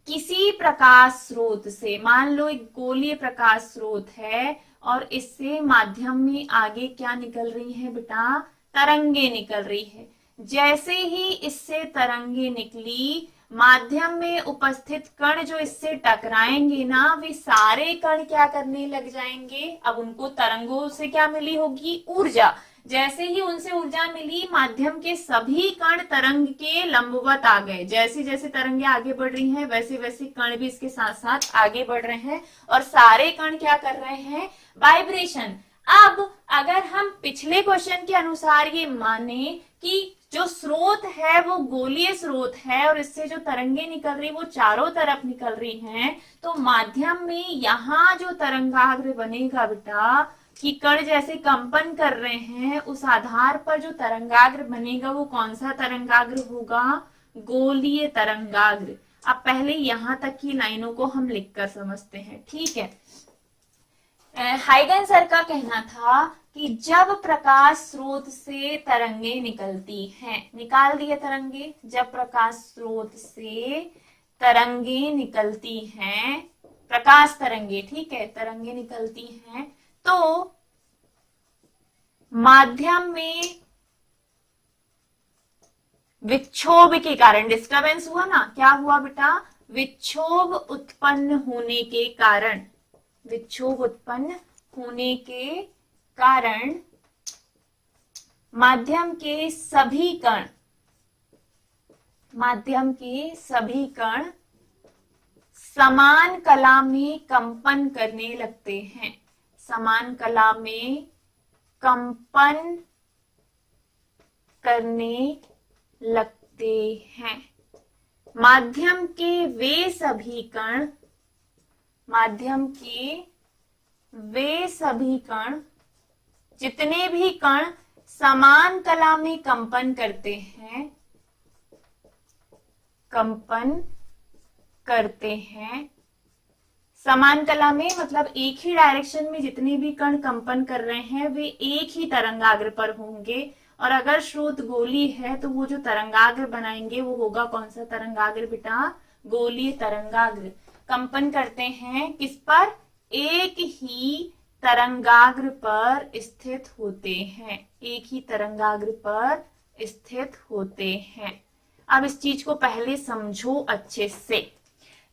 किसी प्रकाश स्रोत से, मान लो एक गोलीय प्रकाश स्रोत है और इससे माध्यम में आगे क्या निकल रही है बेटा? तरंगे निकल रही है। जैसे ही इससे तरंगे निकली, माध्यम में उपस्थित कण जो इससे टकराएंगे ना, वे सारे कण क्या करने लग जाएंगे? अब उनको तरंगों से क्या मिली होगी? ऊर्जा। जैसे ही उनसे ऊर्जा मिली, माध्यम के सभी कण तरंग के लंबवत आ गए। जैसे जैसे तरंगे आगे बढ़ रही हैं वैसे वैसे कण भी इसके साथ साथ आगे बढ़ रहे हैं और सारे कण क्या कर रहे हैं, वाइब्रेशन। अब अगर हम पिछले क्वेश्चन के अनुसार ये माने कि जो स्रोत है वो गोलीय स्रोत है और इससे जो तरंगे निकल रही वो चारों तरफ निकल रही हैं, तो माध्यम में यहाँ जो तरंगाग्र बनेगा बेटा, कि कण जैसे कंपन कर रहे हैं, उस आधार पर जो तरंगाग्र बनेगा वो कौन सा तरंगाग्र होगा, गोलीय तरंगाग्र। अब पहले यहां तक की लाइनों को हम लिखकर समझते हैं, ठीक है। हाइगन सर का कहना था कि जब प्रकाश स्रोत से तरंगे निकलती हैं, निकाल दिए तरंगे, जब प्रकाश स्रोत से तरंगे निकलती हैं, प्रकाश तरंगे, ठीक है, तरंगे निकलती हैं, तो माध्यम में विक्षोभ के कारण, डिस्टरबेंस हुआ ना, क्या हुआ बेटा, विक्षोभ उत्पन्न होने के कारण, विक्षोभ उत्पन्न होने के कारण माध्यम के सभी कण, माध्यम के सभी कण समान कला में कंपन करने लगते हैं, समान कला में कंपन करने लगते हैं। माध्यम के वे सभी कण, माध्यम के वे सभी कण, जितने भी कण समान कला में कंपन करते हैं, कंपन करते हैं, समान कला में मतलब एक ही डायरेक्शन में जितने भी कण कंपन कर रहे हैं वे एक ही तरंगाग्र पर होंगे। और अगर स्रोत गोली है तो वो जो तरंगाग्र बनाएंगे वो होगा कौन सा तरंगाग्र बेटा, गोलीय तरंगाग्र। कंपन करते हैं किस पर, एक ही तरंगाग्र पर स्थित होते हैं, एक ही तरंगाग्र पर स्थित होते हैं। अब इस चीज को पहले समझो अच्छे से।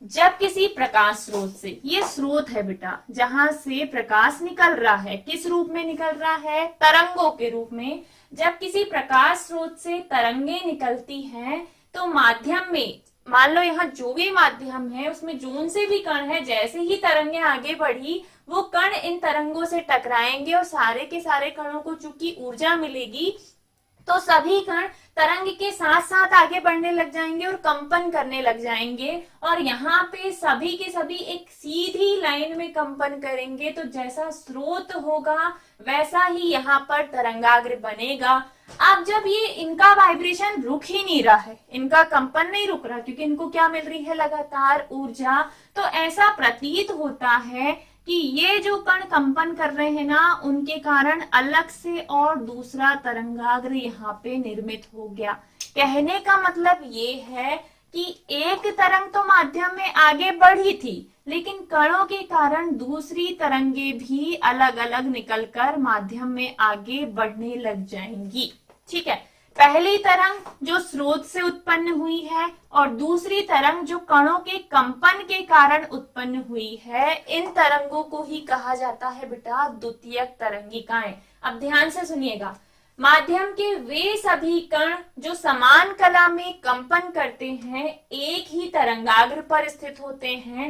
जब किसी प्रकाश स्रोत से, ये स्रोत है बेटा जहां से प्रकाश निकल रहा है, किस रूप में निकल रहा है, तरंगों के रूप में। जब किसी प्रकाश स्रोत से तरंगे निकलती हैं तो माध्यम में, मान लो यहाँ जो भी माध्यम है उसमें जोन से भी कण है, जैसे ही तरंगे आगे बढ़ी वो कण इन तरंगों से टकराएंगे और सारे के सारे कणों को चूंकि ऊर्जा मिलेगी तो सभी कण तरंग के साथ साथ आगे बढ़ने लग जाएंगे और कंपन करने लग जाएंगे। और यहाँ पे सभी के सभी एक सीधी लाइन में कंपन करेंगे, तो जैसा स्रोत होगा वैसा ही यहाँ पर तरंगाग्र बनेगा। अब जब ये इनका वाइब्रेशन रुक ही नहीं रहा है, इनका कंपन नहीं रुक रहा क्योंकि इनको क्या मिल रही है, लगातार ऊर्जा, तो ऐसा प्रतीत होता है कि ये जो कण कंपन कर रहे हैं ना उनके कारण अलग से और दूसरा तरंगाग्र यहाँ पे निर्मित हो गया। कहने का मतलब ये है कि एक तरंग तो माध्यम में आगे बढ़ी थी लेकिन कणों के कारण दूसरी तरंगे भी अलग अलग निकलकर माध्यम में आगे बढ़ने लग जाएंगी, ठीक है। पहली तरंग जो स्रोत से उत्पन्न हुई है और दूसरी तरंग जो कणों के कंपन के कारण उत्पन्न हुई है, इन तरंगों को ही कहा जाता है बेटा द्वितीयक तरंगिकाएं। अब ध्यान से सुनिएगा, माध्यम के वे सभी कण जो समान कला में कंपन करते हैं एक ही तरंगाग्र पर स्थित होते हैं।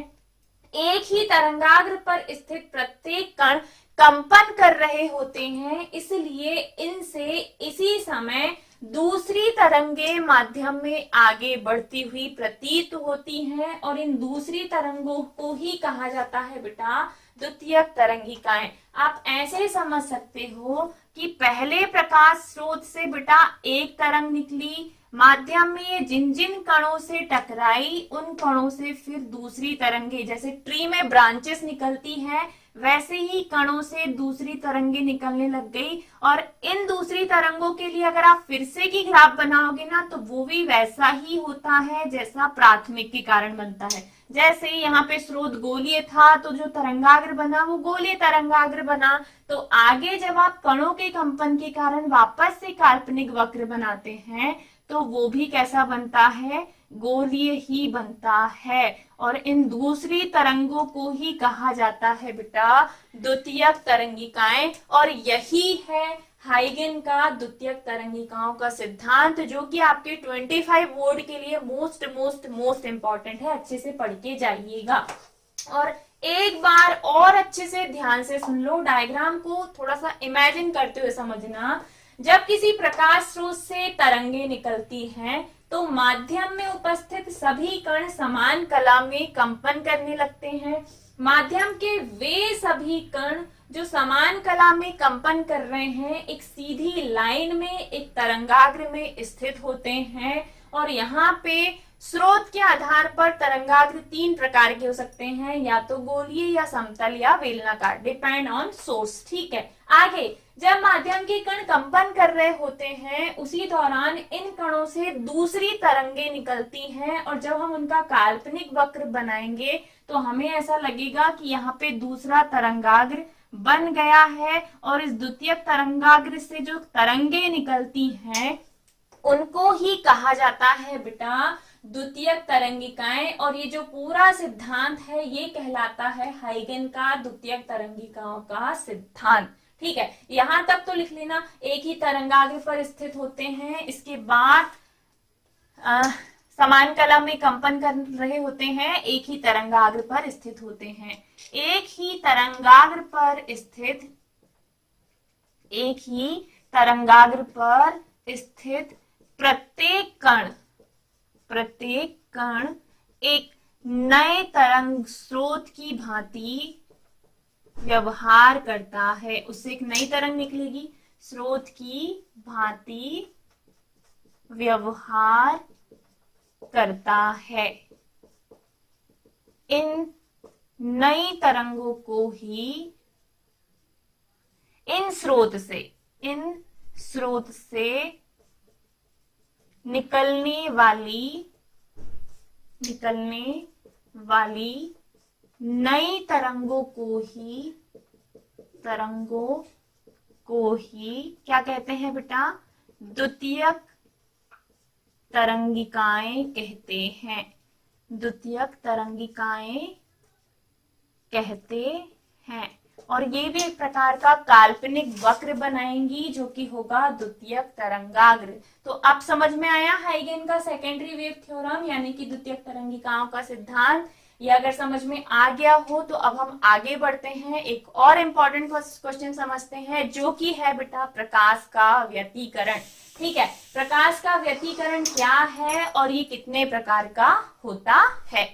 एक ही तरंगाग्र पर स्थित प्रत्येक कण कंपन कर रहे होते हैं, इसलिए इनसे इसी समय दूसरी तरंगे माध्यम में आगे बढ़ती हुई प्रतीत होती हैं और इन दूसरी तरंगों को ही कहा जाता है बेटा द्वितीयक तरंगिकाएं। आप ऐसे समझ सकते हो कि पहले प्रकाश स्रोत से बेटा एक तरंग निकली, माध्यम में जिन जिन कणों से टकराई उन कणों से फिर दूसरी तरंगे, जैसे ट्री में ब्रांचेस निकलती हैं वैसे ही कणों से दूसरी तरंगे निकलने लग गई। और इन दूसरी तरंगों के लिए अगर आप फिर से की ग्राफ बनाओगे ना तो वो भी वैसा ही होता है जैसा प्राथमिक के कारण बनता है। जैसे यहाँ पे स्रोत गोलीय था तो जो तरंगाग्र बना वो गोलीय तरंगाग्र बना, तो आगे जब आप कणों के कंपन के कारण वापस से काल्पनिक वक्र बनाते हैं तो वो भी कैसा बनता है, गोलीय ही बनता है। और इन दूसरी तरंगों को ही कहा जाता है बेटा द्वितीयक तरंगिकाएं। और यही है हाइगन का द्वितीयक तरंगिकाओं का सिद्धांत, जो कि आपके 25 बोर्ड के लिए मोस्ट मोस्ट मोस्ट इंपॉर्टेंट है। अच्छे से पढ़ के जाइएगा और एक बार और अच्छे से ध्यान से सुन लो। डायग्राम को थोड़ा सा इमेजिन करते हुए समझना। जब किसी प्रकाश स्रोत से तरंगे निकलती हैं तो माध्यम में उपस्थित सभी कण समान कला में कंपन करने लगते हैं। माध्यम के वे सभी कण जो समान कला में कंपन कर रहे हैं एक सीधी लाइन में एक तरंगाग्र में स्थित होते हैं। और यहाँ पे स्रोत के आधार पर तरंगाग्र तीन प्रकार के हो सकते हैं, या तो गोलीय या समतल या बेलनाकार, डिपेंड ऑन सोर्स। ठीक है, आगे जब माध्यम के कण कंपन कर रहे होते हैं उसी दौरान इन कणों से दूसरी तरंगे निकलती हैं और जब हम उनका काल्पनिक वक्र बनाएंगे तो हमें ऐसा लगेगा कि यहाँ पे दूसरा तरंगाग्र बन गया है। और इस द्वितीयक तरंगाग्र से जो तरंगे निकलती हैं उनको ही कहा जाता है बेटा द्वितीयक तरंगिकाएं। और ये जो पूरा सिद्धांत है ये कहलाता है हाइगन का द्वितीयक तरंगिकाओं का सिद्धांत। ठीक है, यहां तक तो लिख लेना। एक ही तरंगाग्र पर स्थित होते हैं, इसके बाद समान कला में कंपन कर रहे होते हैं, एक ही तरंगाग्र पर स्थित होते हैं। एक ही तरंगाग्र पर स्थित प्रत्येक कण एक नए तरंग स्रोत की भांति व्यवहार करता है। उससे एक नई तरंग निकलेगी, स्रोत की भांति व्यवहार करता है। इन नई तरंगों को ही इन स्रोत से निकलने वाली नई तरंगों को ही क्या कहते हैं बेटा? द्वितीयक तरंगिकाएं कहते हैं। द्वितीयक तरंगिकाएं कहते हैं। और ये भी एक प्रकार का काल्पनिक वक्र बनाएंगी जो कि होगा द्वितीयक तरंगाग्र। तो अब समझ में आया हाइगन का सेकेंडरी वेव थ्योरम यानी कि द्वितीयक तरंगिकाओं का सिद्धांत। ये अगर समझ में आ गया हो तो अब हम आगे बढ़ते हैं, एक और इम्पोर्टेंट क्वेश्चन समझते हैं जो कि है बेटा प्रकाश का व्यतिकरण। ठीक है, प्रकाश का व्यतिकरण क्या है और ये कितने प्रकार का होता है?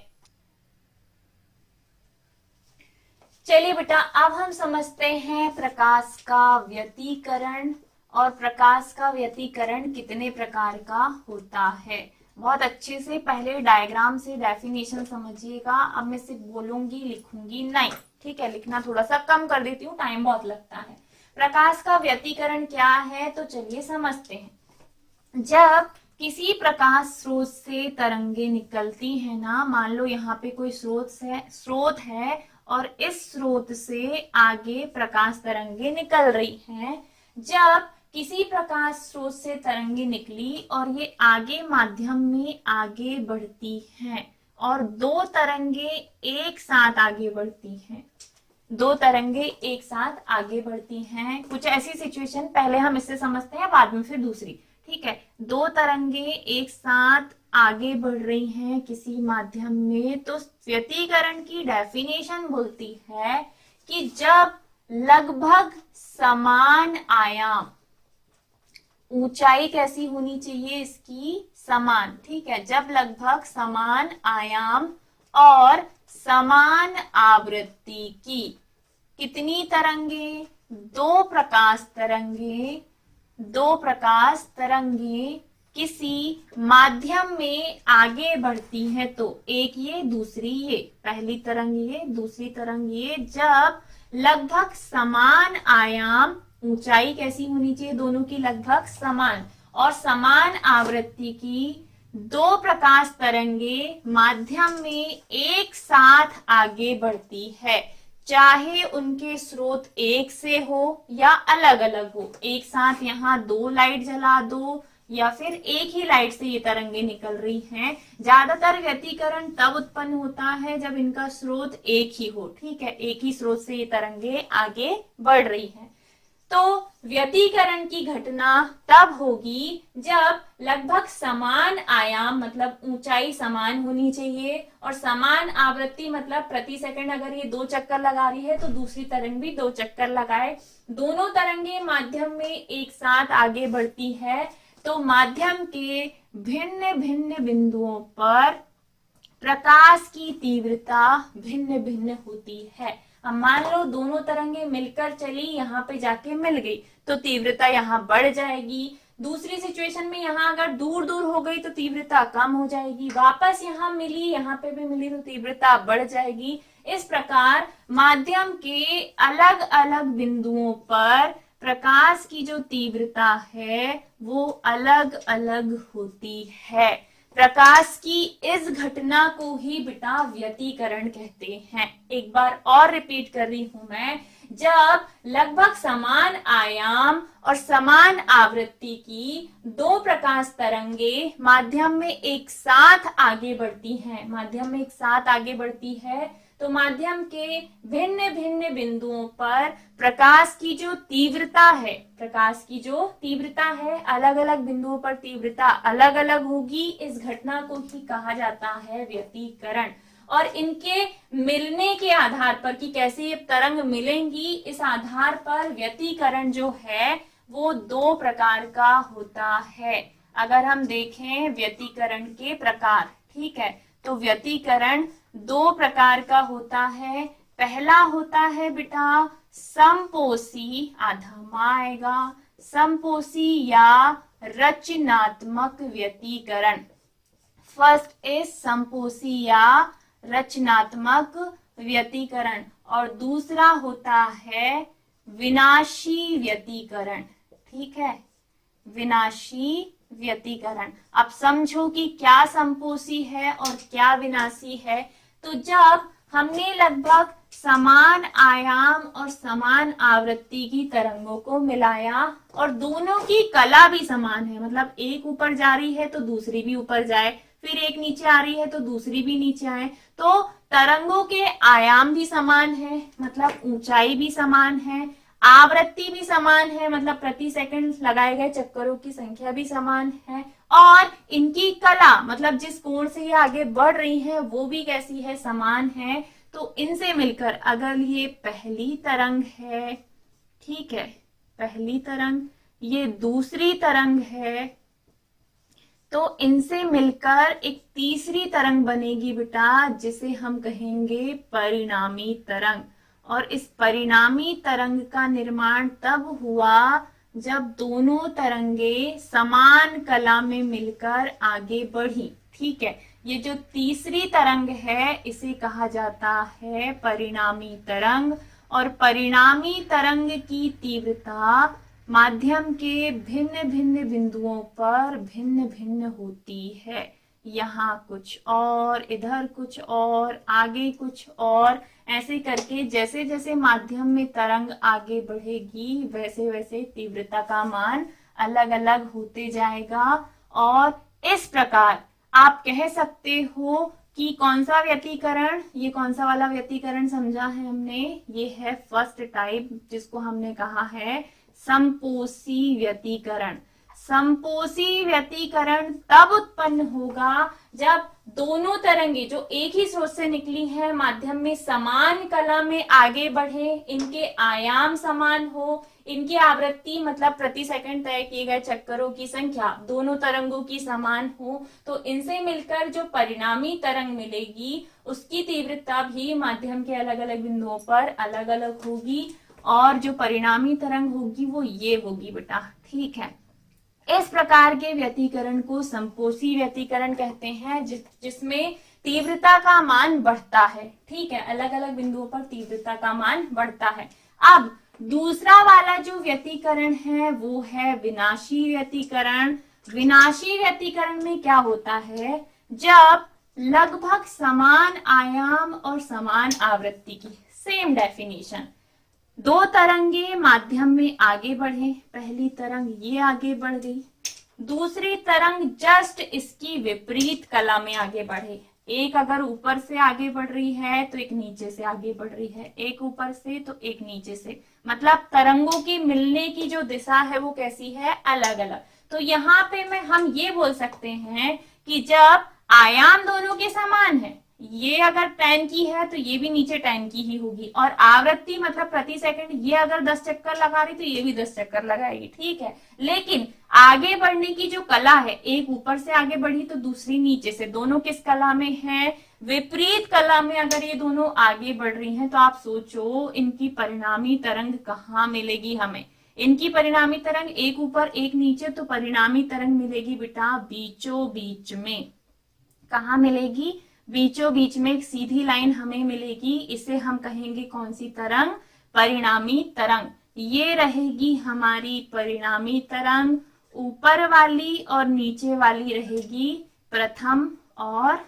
चलिए बेटा अब हम समझते हैं प्रकाश का व्यतिकरण और प्रकाश का व्यतिकरण कितने प्रकार का होता है। बहुत अच्छे से पहले डायग्राम से डेफिनेशन समझिएगा। अब मैं सिर्फ बोलूंगी लिखूंगी नहीं। ठीक है, लिखना थोड़ा सा कम कर देती हूँ, टाइम बहुत लगता है। प्रकाश का व्यतिकरण क्या है तो चलिए समझते हैं। जब किसी प्रकाश स्रोत से तरंगे निकलती है ना, मान लो यहाँ पे कोई स्रोत है और इस स्रोत से आगे प्रकाश तरंगे निकल रही हैं। जब किसी प्रकाश स्रोत से तरंगे निकली और ये आगे माध्यम में आगे बढ़ती हैं और दो तरंगे एक साथ आगे बढ़ती हैं, कुछ ऐसी सिचुएशन पहले हम इससे समझते हैं बाद में फिर दूसरी। ठीक है, दो तरंगे एक साथ आगे बढ़ रही हैं किसी माध्यम में, तो व्यतिकरण की डेफिनेशन बोलती है कि जब लगभग समान आयाम, ऊंचाई कैसी होनी चाहिए इसकी? समान। ठीक है, जब लगभग समान आयाम और समान आवृत्ति की कितनी तरंगे? दो प्रकाश तरंगे किसी माध्यम में आगे बढ़ती है, तो एक ये दूसरी ये, पहली तरंग ये दूसरी तरंग ये, जब लगभग समान आयाम, ऊंचाई कैसी होनी चाहिए? दोनों की लगभग समान, और समान आवृत्ति की दो प्रकाश तरंगे माध्यम में एक साथ आगे बढ़ती है, चाहे उनके स्रोत एक से हो या अलग अलग हो। एक साथ यहाँ दो लाइट जला दो या फिर एक ही लाइट से ये तरंगे निकल रही हैं। ज्यादातर व्यतिकरण तब उत्पन्न होता है जब इनका स्रोत एक ही हो। ठीक है, एक ही स्रोत से ये तरंगे आगे बढ़ रही हैं। तो व्यतिकरण की घटना तब होगी जब लगभग समान आयाम मतलब ऊंचाई समान होनी चाहिए और समान आवृत्ति मतलब प्रति सेकंड अगर ये 2 चक्कर लगा रही है तो दूसरी तरंग भी 2 चक्कर लगाए, दोनों तरंगे माध्यम में एक साथ आगे बढ़ती है तो माध्यम के भिन्न भिन्न बिंदुओं पर प्रकाश की तीव्रता भिन्न भिन्न होती है। अब मान लो दोनों तरंगे मिलकर चली, यहाँ पे जाके मिल गई तो तीव्रता यहाँ बढ़ जाएगी। दूसरी सिचुएशन में यहाँ अगर दूर दूर हो गई तो तीव्रता कम हो जाएगी, वापस यहाँ मिली, यहाँ पे भी मिली तो तीव्रता बढ़ जाएगी। इस प्रकार माध्यम के अलग अलग बिंदुओं पर प्रकाश की जो तीव्रता है वो अलग अलग होती है। प्रकाश की इस घटना को ही बेटा व्यतिकरण कहते हैं। एक बार और रिपीट कर रही हूं मैं, जब लगभग समान आयाम और समान आवृत्ति की 2 प्रकाश तरंगे माध्यम में एक साथ आगे बढ़ती हैं, तो माध्यम के भिन्न भिन्न बिंदुओं पर प्रकाश की जो तीव्रता है अलग अलग बिंदुओं पर तीव्रता अलग अलग होगी। इस घटना को ही कहा जाता है व्यतिकरण। और इनके मिलने के आधार पर कि कैसे ये तरंग मिलेंगी, इस आधार पर व्यतिकरण जो है वो 2 प्रकार का होता है। अगर हम देखें व्यतिकरण के प्रकार, ठीक है, तो व्यतिकरण 2 प्रकार का होता है। पहला होता है बेटा समपोषी, आधा आएगा, समपोषी या रचनात्मक व्यतिकरण। फर्स्ट इज समपोषी या रचनात्मक व्यतिकरण और दूसरा होता है विनाशी व्यतिकरण। ठीक है, विनाशी व्यतिकरण। अब समझो कि क्या समपोषी है और क्या विनाशी है। तो जब हमने लगभग समान आयाम और समान आवृत्ति की तरंगों को मिलाया और दोनों की कला भी समान है, मतलब एक ऊपर जा रही है तो दूसरी भी ऊपर जाए, फिर एक नीचे आ रही है तो दूसरी भी नीचे आए, तो तरंगों के आयाम भी समान है, मतलब ऊंचाई भी समान है, आवृत्ति भी समान है, मतलब प्रति सेकंड लगाए गए चक्करों की संख्या भी समान है, और इनकी कला मतलब जिस कोण से ये आगे बढ़ रही है वो भी कैसी है, समान है। तो इनसे मिलकर अगर ये पहली तरंग है, ठीक है, पहली तरंग, ये दूसरी तरंग है, तो इनसे मिलकर एक तीसरी तरंग बनेगी बेटा, जिसे हम कहेंगे परिणामी तरंग। और इस परिणामी तरंग का निर्माण तब हुआ जब दोनों तरंगे समान कला में मिलकर आगे बढ़ी। ठीक है, ये जो तीसरी तरंग है इसे कहा जाता है परिणामी तरंग। और परिणामी तरंग की तीव्रता माध्यम के भिन्न भिन्न बिंदुओं पर भिन्न भिन्न होती है। यहाँ कुछ और, इधर कुछ और, आगे कुछ और, ऐसे करके जैसे जैसे माध्यम में तरंग आगे बढ़ेगी वैसे वैसे तीव्रता का मान अलग अलग होते जाएगा। और इस प्रकार आप कह सकते हो कि कौन सा व्यतिकरण, ये कौन सा वाला व्यतिकरण समझा है हमने, ये है फर्स्ट टाइप, जिसको हमने कहा है समपोषी व्यतिकरण। समपोषी व्यतिकरण तब उत्पन्न होगा जब दोनों तरंगे जो एक ही स्रोत से निकली हैं माध्यम में समान कला में आगे बढ़े, इनके आयाम समान हो, इनकी आवृत्ति मतलब प्रति सेकंड तय किए गए चक्करों की संख्या दोनों तरंगों की समान हो, तो इनसे मिलकर जो परिणामी तरंग मिलेगी उसकी तीव्रता भी माध्यम के अलग अलग बिंदुओं पर अलग अलग होगी। और जो परिणामी तरंग होगी वो ये होगी बेटा। ठीक है, इस प्रकार के व्यतिकरण को समपोषी व्यतिकरण कहते हैं, जिसमें तीव्रता का मान बढ़ता है। ठीक है, अलग अलग बिंदुओं पर तीव्रता का मान बढ़ता है। अब दूसरा वाला जो व्यतिकरण है वो है विनाशी व्यतिकरण। विनाशी व्यतिकरण में क्या होता है, जब लगभग समान आयाम और समान आवृत्ति की, सेम डेफिनेशन, 2 तरंगे माध्यम में आगे बढ़े, पहली तरंग ये आगे बढ़ गई, दूसरी तरंग जस्ट इसकी विपरीत कला में आगे बढ़े, एक अगर ऊपर से आगे बढ़ रही है तो एक नीचे से आगे बढ़ रही है, एक ऊपर से तो एक नीचे से, मतलब तरंगों की मिलने की जो दिशा है वो कैसी है, अलग अलग। तो यहाँ पे हम ये बोल सकते हैं कि जब आयाम दोनों के समान है, ये अगर 10 की है तो ये भी नीचे 10 की ही होगी, और आवृत्ति मतलब प्रति सेकंड ये अगर 10 चक्कर लगा रही तो ये भी 10 चक्कर लगाएगी, ठीक है। लेकिन आगे बढ़ने की जो कला है, एक ऊपर से आगे बढ़ी तो दूसरी नीचे से, दोनों किस कला में है, विपरीत कला में। अगर ये दोनों आगे बढ़ रही हैं तो आप सोचो इनकी परिणामी तरंग कहाँ मिलेगी हमें। इनकी परिणामी तरंग एक ऊपर एक नीचे, तो परिणामी तरंग मिलेगी बेटा बीचों बीच में। कहाँ मिलेगी, बीचों बीच में एक सीधी लाइन हमें मिलेगी, इसे हम कहेंगे कौन सी तरंग, परिणामी तरंग। ये रहेगी हमारी परिणामी तरंग, ऊपर वाली और नीचे वाली रहेगी प्रथम और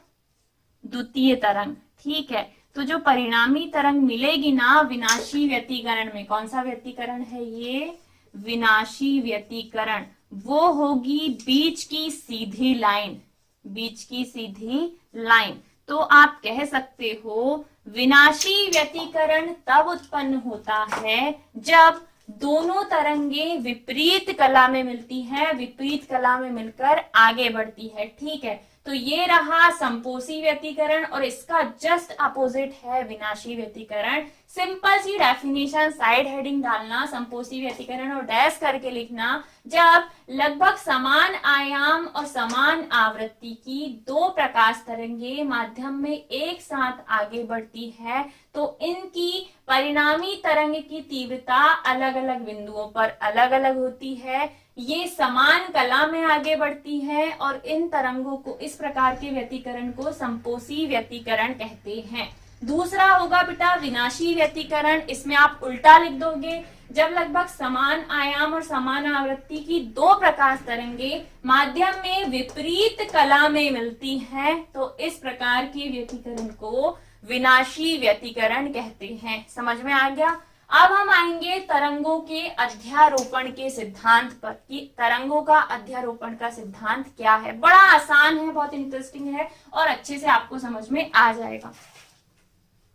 द्वितीय तरंग, ठीक है। तो जो परिणामी तरंग मिलेगी ना विनाशी व्यतिकरण में, कौन सा व्यतिकरण है ये, विनाशी व्यतिकरण, वो होगी बीच की सीधी लाइन, बीच की सीधी लाइन। तो आप कह सकते हो विनाशी व्यतिकरण तब उत्पन्न होता है जब दोनों तरंगे विपरीत कला में मिलती है, विपरीत कला में मिलकर आगे बढ़ती है, ठीक है। तो ये रहा संपोषी व्यतिकरण और इसका जस्ट अपोजिट है विनाशी व्यतिकरण। सिंपल सी डेफिनेशन साइड हेडिंग डालना, संपोषी व्यतिकरण और डैश करके लिखना, जब लगभग समान आयाम और समान आवृत्ति की दो प्रकाश तरंगे माध्यम में एक साथ आगे बढ़ती है तो इनकी परिणामी तरंग की तीव्रता अलग अलग बिंदुओं पर अलग अलग होती है, ये समान कला में आगे बढ़ती है और इन तरंगों को, इस प्रकार के व्यतिकरण को संपोषी व्यतिकरण कहते हैं। दूसरा होगा बेटा विनाशी व्यतिकरण, इसमें आप उल्टा लिख दोगे, जब लगभग समान आयाम और समान आवृत्ति की दो प्रकाश तरंगे माध्यम में विपरीत कला में मिलती हैं तो इस प्रकार के व्यतिकरण को विनाशी व्यतिकरण कहते हैं। समझ में आ गया। अब हम आएंगे तरंगों के अध्यारोपण के सिद्धांत पर, कि तरंगों का अध्यारोपण का सिद्धांत क्या है। बड़ा आसान है, बहुत इंटरेस्टिंग है और अच्छे से आपको समझ में आ जाएगा।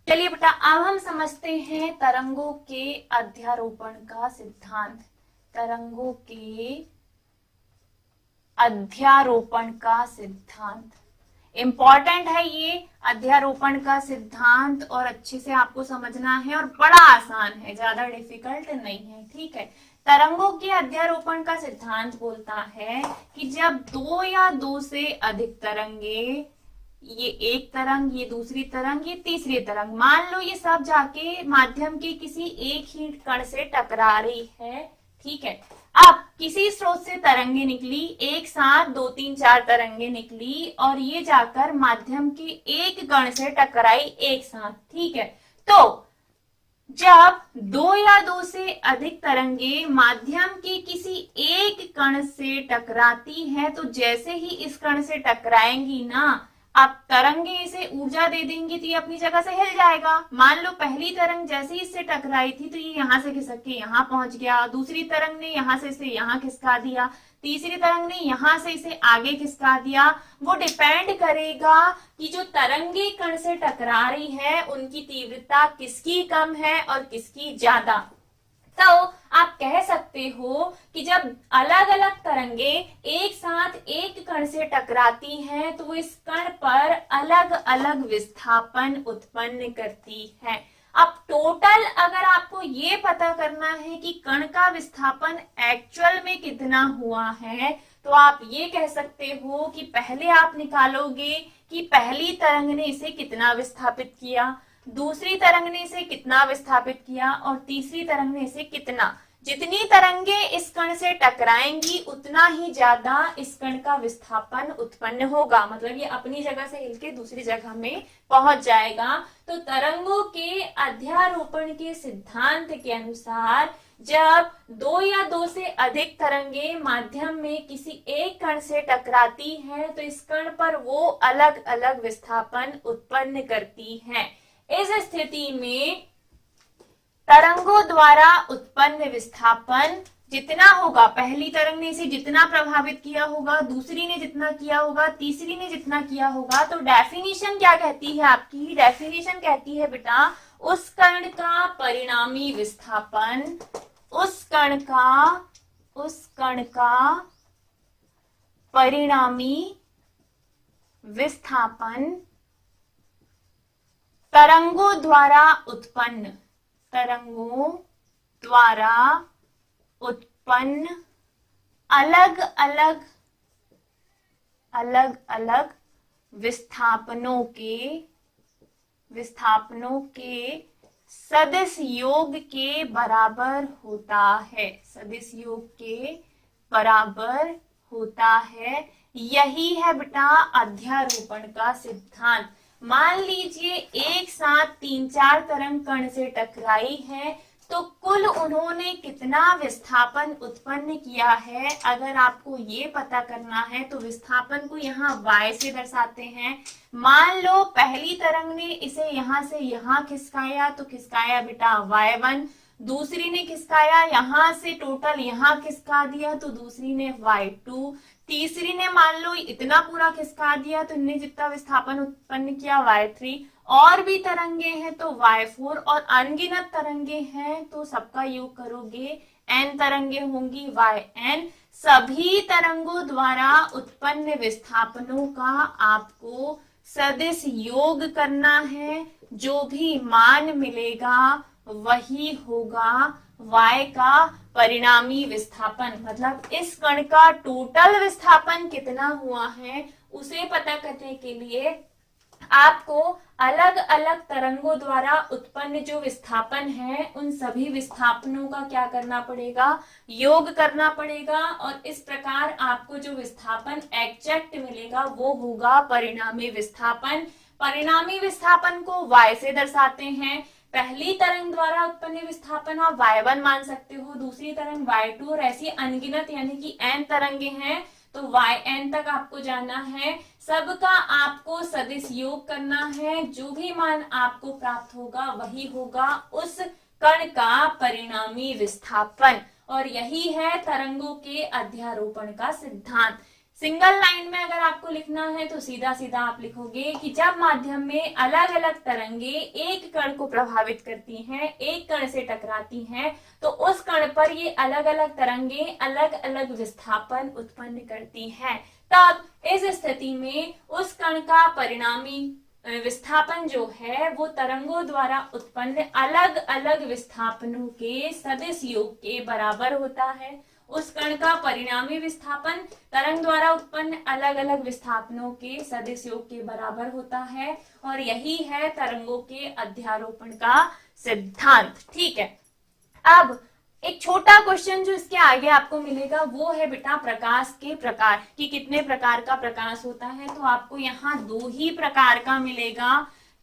चलिए बेटा अब हम समझते हैं तरंगों के अध्यारोपण का सिद्धांत। तरंगों के अध्यारोपण का सिद्धांत इंपॉर्टेंट है, ये अध्यारोपण का सिद्धांत और अच्छे से आपको समझना है और बड़ा आसान है, ज्यादा डिफिकल्ट नहीं है, ठीक है। तरंगों के अध्यारोपण का सिद्धांत बोलता है कि जब दो या दो से अधिक तरंगे, ये एक तरंग, ये दूसरी तरंग, ये तीसरी तरंग, मान लो ये सब जाके माध्यम के किसी एक ही कण से टकरा रही है, ठीक है। अब किसी स्रोत से तरंगे निकली, एक साथ 2 3 4 तरंगे निकली और ये जाकर माध्यम के एक कण से टकराई एक साथ, ठीक है। तो जब दो या दो से अधिक तरंगे माध्यम के किसी एक कण से टकराती है तो जैसे ही इस कण से टकराएंगी ना, अब तरंगे इसे ऊर्जा दे देंगी तो ये अपनी जगह से हिल जाएगा। मान लो पहली तरंग जैसे ही इससे टकराई थी तो ये यहाँ से खिसक के यहाँ पहुंच गया, दूसरी तरंग ने यहाँ से इसे यहाँ खिसका दिया, तीसरी तरंग ने यहाँ से इसे आगे खिसका दिया। वो डिपेंड करेगा कि जो तरंगे कण से टकरा रही है उनकी तीव्रता किसकी कम है और किसकी ज्यादा। तो आप कह सकते हो कि जब अलग अलग तरंगे एक साथ एक कण से टकराती हैं तो वो इस कण पर अलग अलग विस्थापन उत्पन्न करती है। अब टोटल अगर आपको ये पता करना है कि कण का विस्थापन एक्चुअल में कितना हुआ है तो आप ये कह सकते हो कि पहले आप निकालोगे कि पहली तरंग ने इसे कितना विस्थापित किया, दूसरी तरंग ने इसे कितना विस्थापित किया और तीसरी तरंग ने इसे कितना। जितनी तरंगे इस कण से टकराएंगी उतना ही ज्यादा इस कण का विस्थापन उत्पन्न होगा, मतलब ये अपनी जगह से हिलके दूसरी जगह में पहुंच जाएगा। तो तरंगों के अध्यारोपण के सिद्धांत के अनुसार जब दो या दो से अधिक तरंगे माध्यम में किसी एक कण से टकराती हैं तो इस कण पर वो अलग अलग विस्थापन उत्पन्न करती हैं। इस स्थिति में तरंगों द्वारा उत्पन्न विस्थापन जितना होगा, पहली तरंग ने इसे जितना प्रभावित किया होगा, दूसरी ने जितना किया होगा, तीसरी ने जितना किया होगा, तो डेफिनेशन क्या कहती है आपकी? डेफिनेशन कहती है बेटा उस कण का परिणामी विस्थापन, उस कण का परिणामी विस्थापन तरंगों द्वारा उत्पन्न अलग अलग विस्थापनों के सदिश योग के बराबर होता है, सदिश योग के बराबर होता है। यही है बेटा अध्यारोपण का सिद्धांत। मान लीजिए एक साथ 3-4 तरंग कण से टकराई है, तो कुल उन्होंने कितना विस्थापन उत्पन्न किया है, अगर आपको ये पता करना है तो विस्थापन को यहाँ y से दर्शाते हैं। मान लो पहली तरंग ने इसे यहाँ से यहाँ खिसकाया, तो खिसकाया बेटा y1, दूसरी ने खिसकाया यहाँ से टोटल यहाँ खिसका दिया, तो दूसरी ने y2, तीसरी ने मान लो इतना पूरा खिसका दिया, तो इनने जितना विस्थापन उत्पन्न किया y3, और भी तरंगे हैं तो y4, और अनगिनत तरंगे हैं तो सबका योग करोगे n तरंगे होंगी yn। सभी तरंगों द्वारा उत्पन्न विस्थापनों का आपको सदिश योग करना है, जो भी मान मिलेगा वही होगा y का परिणामी विस्थापन। मतलब इस कण का टोटल विस्थापन कितना हुआ है उसे पता करने के लिए आपको अलग अलग तरंगों द्वारा उत्पन्न जो विस्थापन है उन सभी विस्थापनों का क्या करना पड़ेगा? योग करना पड़ेगा। और इस प्रकार आपको जो विस्थापन एग्जैक्ट मिलेगा वो होगा परिणामी विस्थापन। परिणामी विस्थापन को y से दर्शाते हैं। पहली तरंग द्वारा उत्पन्न विस्थापन आप y1 मान सकते हो, दूसरी तरंग y2, और ऐसी अनगिनत यानी कि n तरंगे हैं तो yn तक आपको जाना है। सबका आपको सदिश योग करना है, जो भी मान आपको प्राप्त होगा वही होगा उस कण का परिणामी विस्थापन। और यही है तरंगों के अध्यारोपण का सिद्धांत। सिंगल लाइन में अगर आपको लिखना है तो सीधा सीधा आप लिखोगे कि जब माध्यम में अलग अलग तरंगे एक कण को प्रभावित करती हैं, एक कण से टकराती हैं, तो उस कण पर ये अलग अलग तरंगे अलग अलग विस्थापन उत्पन्न करती हैं। तब इस स्थिति में उस कण का परिणामी विस्थापन जो है वो तरंगों द्वारा उत्पन्न अलग अलग विस्थापनों के सदिश योग के बराबर होता है। उस कण का परिणामी विस्थापन तरंग द्वारा उत्पन्न अलग अलग विस्थापनों के सदिश योग के बराबर होता है। और यही है तरंगों के अध्यारोपण का सिद्धांत। ठीक है, अब एक छोटा क्वेश्चन जो इसके आगे आपको मिलेगा वो है बेटा प्रकाश के प्रकार, कि कितने प्रकार का प्रकाश होता है। तो आपको यहाँ 2 ही प्रकार का मिलेगा।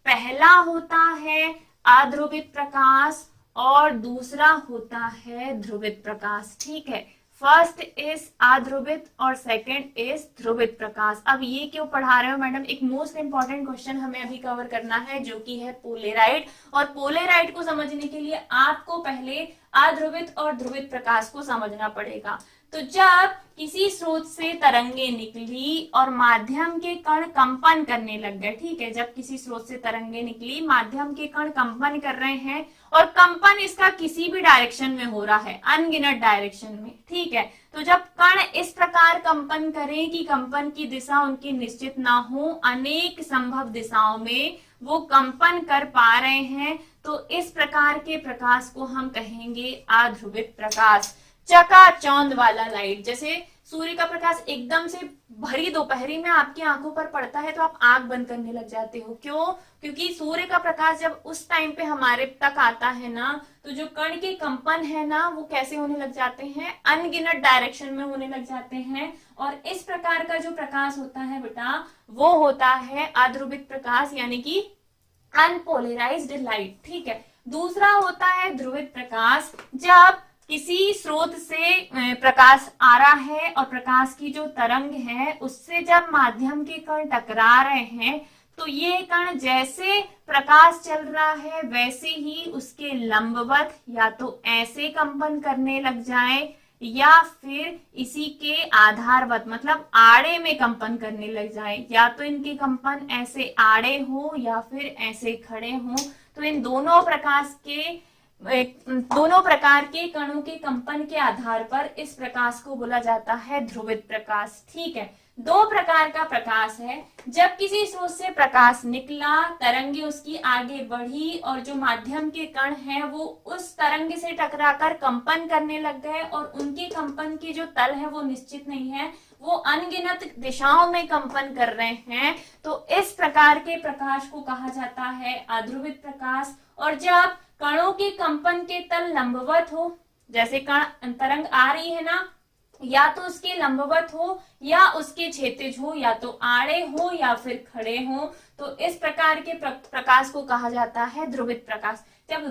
पहला होता है अध्रुवित प्रकाश और दूसरा होता है ध्रुवित प्रकाश। ठीक है, फर्स्ट इज अध्रुवित और सेकंड इज ध्रुवित प्रकाश। अब ये क्यों पढ़ा रहे हो मैडम? एक मोस्ट इंपॉर्टेंट क्वेश्चन हमें अभी कवर करना है जो कि है पोलेराइड। और पोलेराइड को समझने के लिए आपको पहले अध्रुवित और ध्रुवित प्रकाश को समझना पड़ेगा। तो जब किसी स्रोत से तरंगे निकली और माध्यम के कण कंपन करने लग गए, ठीक है, जब किसी स्रोत से तरंगे निकली, माध्यम के कण कंपन कर रहे हैं और कंपन इसका किसी भी डायरेक्शन में हो रहा है, अनगिनत डायरेक्शन में, ठीक है, तो जब कण इस प्रकार कंपन करें कि कंपन की दिशा उनकी निश्चित ना हो, अनेक संभव दिशाओं में वो कंपन कर पा रहे हैं, तो इस प्रकार के प्रकाश को हम कहेंगे अध्रुवित प्रकाश। चकाचौंध वाला लाइट, जैसे सूर्य का प्रकाश एकदम से भरी दोपहरी में आपकी आंखों पर पड़ता है तो आप आंख बंद करने लग जाते हो। क्यों? क्योंकि सूर्य का प्रकाश जब उस टाइम पे हमारे तक आता है ना, तो जो कण के कंपन है ना वो कैसे होने लग जाते हैं? अनगिनत डायरेक्शन में होने लग जाते हैं। और इस प्रकार का जो प्रकाश होता है बेटा वो होता है अध्रुवित प्रकाश, यानी कि अनपोलराइज्ड लाइट। ठीक है, दूसरा होता है ध्रुवित प्रकाश। जब किसी स्रोत से प्रकाश आ रहा है और प्रकाश की जो तरंग है उससे जब माध्यम के कण टकरा रहे हैं, तो ये कण जैसे प्रकाश चल रहा है वैसे ही उसके लंबवत या तो ऐसे कंपन करने लग जाए या फिर इसी के आधारवत मतलब आड़े में कंपन करने लग जाए, या तो इनके कंपन ऐसे आड़े हो या फिर ऐसे खड़े हो, तो इन दोनों प्रकार के कणों के कंपन के आधार पर इस प्रकाश को बोला जाता है ध्रुवित प्रकाश। ठीक है, दो प्रकार का प्रकाश है। जब किसी स्रोत से प्रकाश निकला, तरंगे उसकी आगे बढ़ी और जो माध्यम के कण हैं वो उस तरंग से टकराकर कंपन करने लग गए और उनके कंपन के जो तल है वो निश्चित नहीं है, वो अनगिनत दिशाओं में कंपन कर रहे हैं, तो इस प्रकार के प्रकाश को कहा जाता है अध्रुवित प्रकाश। और जब कणों के कंपन के तल लंबवत हो, जैसे कण तरंग आ रही है ना, या तो उसके लंबवत हो या उसके क्षैतिज हो, या तो आड़े हो या फिर खड़े हो, तो इस प्रकार के प्रकाश को कहा जाता है ध्रुवित प्रकाश। जब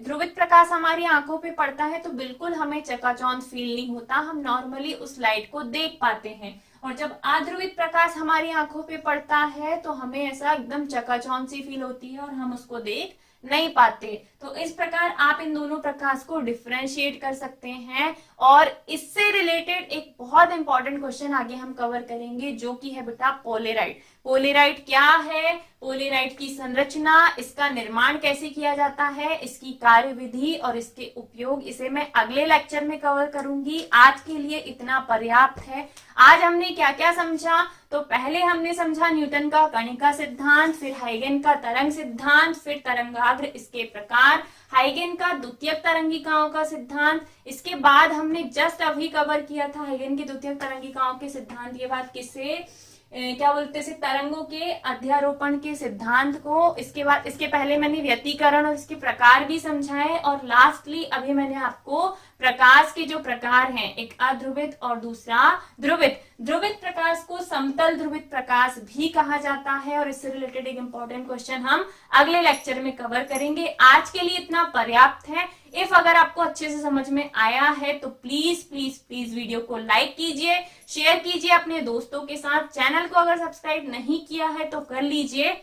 ध्रुवित प्रकाश हमारी आंखों पे पड़ता है तो बिल्कुल हमें चकाचौंध फील नहीं होता, हम नॉर्मली उस लाइट को देख पाते हैं। और जब अध्रुवित प्रकाश हमारी आंखों पे पड़ता है तो हमें ऐसा एकदम चकाचौंध सी फील होती है और हम उसको देख नहीं पाते। तो इस प्रकार आप इन दोनों प्रकाश को डिफरेंशिएट कर सकते हैं। और इससे रिलेटेड एक बहुत इंपॉर्टेंट क्वेश्चन आगे हम कवर करेंगे, जो कि है बेटा पोलेराइट। पोलेराइट क्या है, पोलेराइट की संरचना, इसका निर्माण कैसे किया जाता है, इसकी कार्यविधि और इसके उपयोग, इसे मैं अगले लेक्चर में कवर करूंगी। आज के लिए इतना पर्याप्त है। आज हमने क्या क्या समझा, तो पहले हमने समझा न्यूटन का कणिका सिद्धांत, फिर हाइगेन का तरंग सिद्धांत, फिर तरंगाग्र इसके प्रकार, हाइगेन का द्वितीयक तरंगिकाओं का सिद्धांत। इसके बाद हमने जस्ट अभी कवर किया था हाइगेन की द्वितीयक तरंगिकाओं के सिद्धांत। ये बात किससे क्या बोलते हैं, तरंगों के अध्यारोपण के सिद्धांत को। इसके बाद इसके पहले मैंने व्यतिकरण और इसके प्रकार भी समझाए, और लास्टली अभी मैंने आपको प्रकाश के जो प्रकार हैं, एक अध्रुवित और दूसरा ध्रुवित। ध्रुवित प्रकाश को समतल ध्रुवित प्रकाश भी कहा जाता है, और इससे रिलेटेड एक इंपॉर्टेंट क्वेश्चन हम अगले लेक्चर में कवर करेंगे। आज के लिए इतना पर्याप्त है। इफ अगर आपको अच्छे से समझ में आया है तो प्लीज प्लीज प्लीज वीडियो को लाइक कीजिए, शेयर कीजिए अपने दोस्तों के साथ। चैनल को अगर सब्सक्राइब नहीं किया है तो कर लीजिए।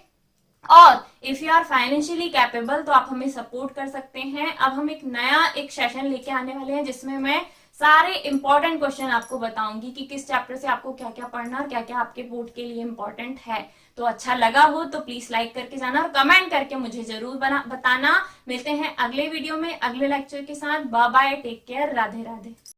और if you are financially capable तो आप हमें सपोर्ट कर सकते हैं। अब हम एक सेशन लेके आने वाले हैं जिसमें मैं सारे इंपॉर्टेंट क्वेश्चन आपको बताऊंगी कि किस चैप्टर से आपको क्या क्या पढ़ना और क्या क्या आपके बोर्ड के लिए इंपॉर्टेंट है। तो अच्छा लगा हो तो प्लीज लाइक करके जाना और कमेंट करके मुझे जरूर बताना। मिलते हैं अगले वीडियो में अगले लेक्चर के साथ। Bye bye, take care, Radhe Radhe.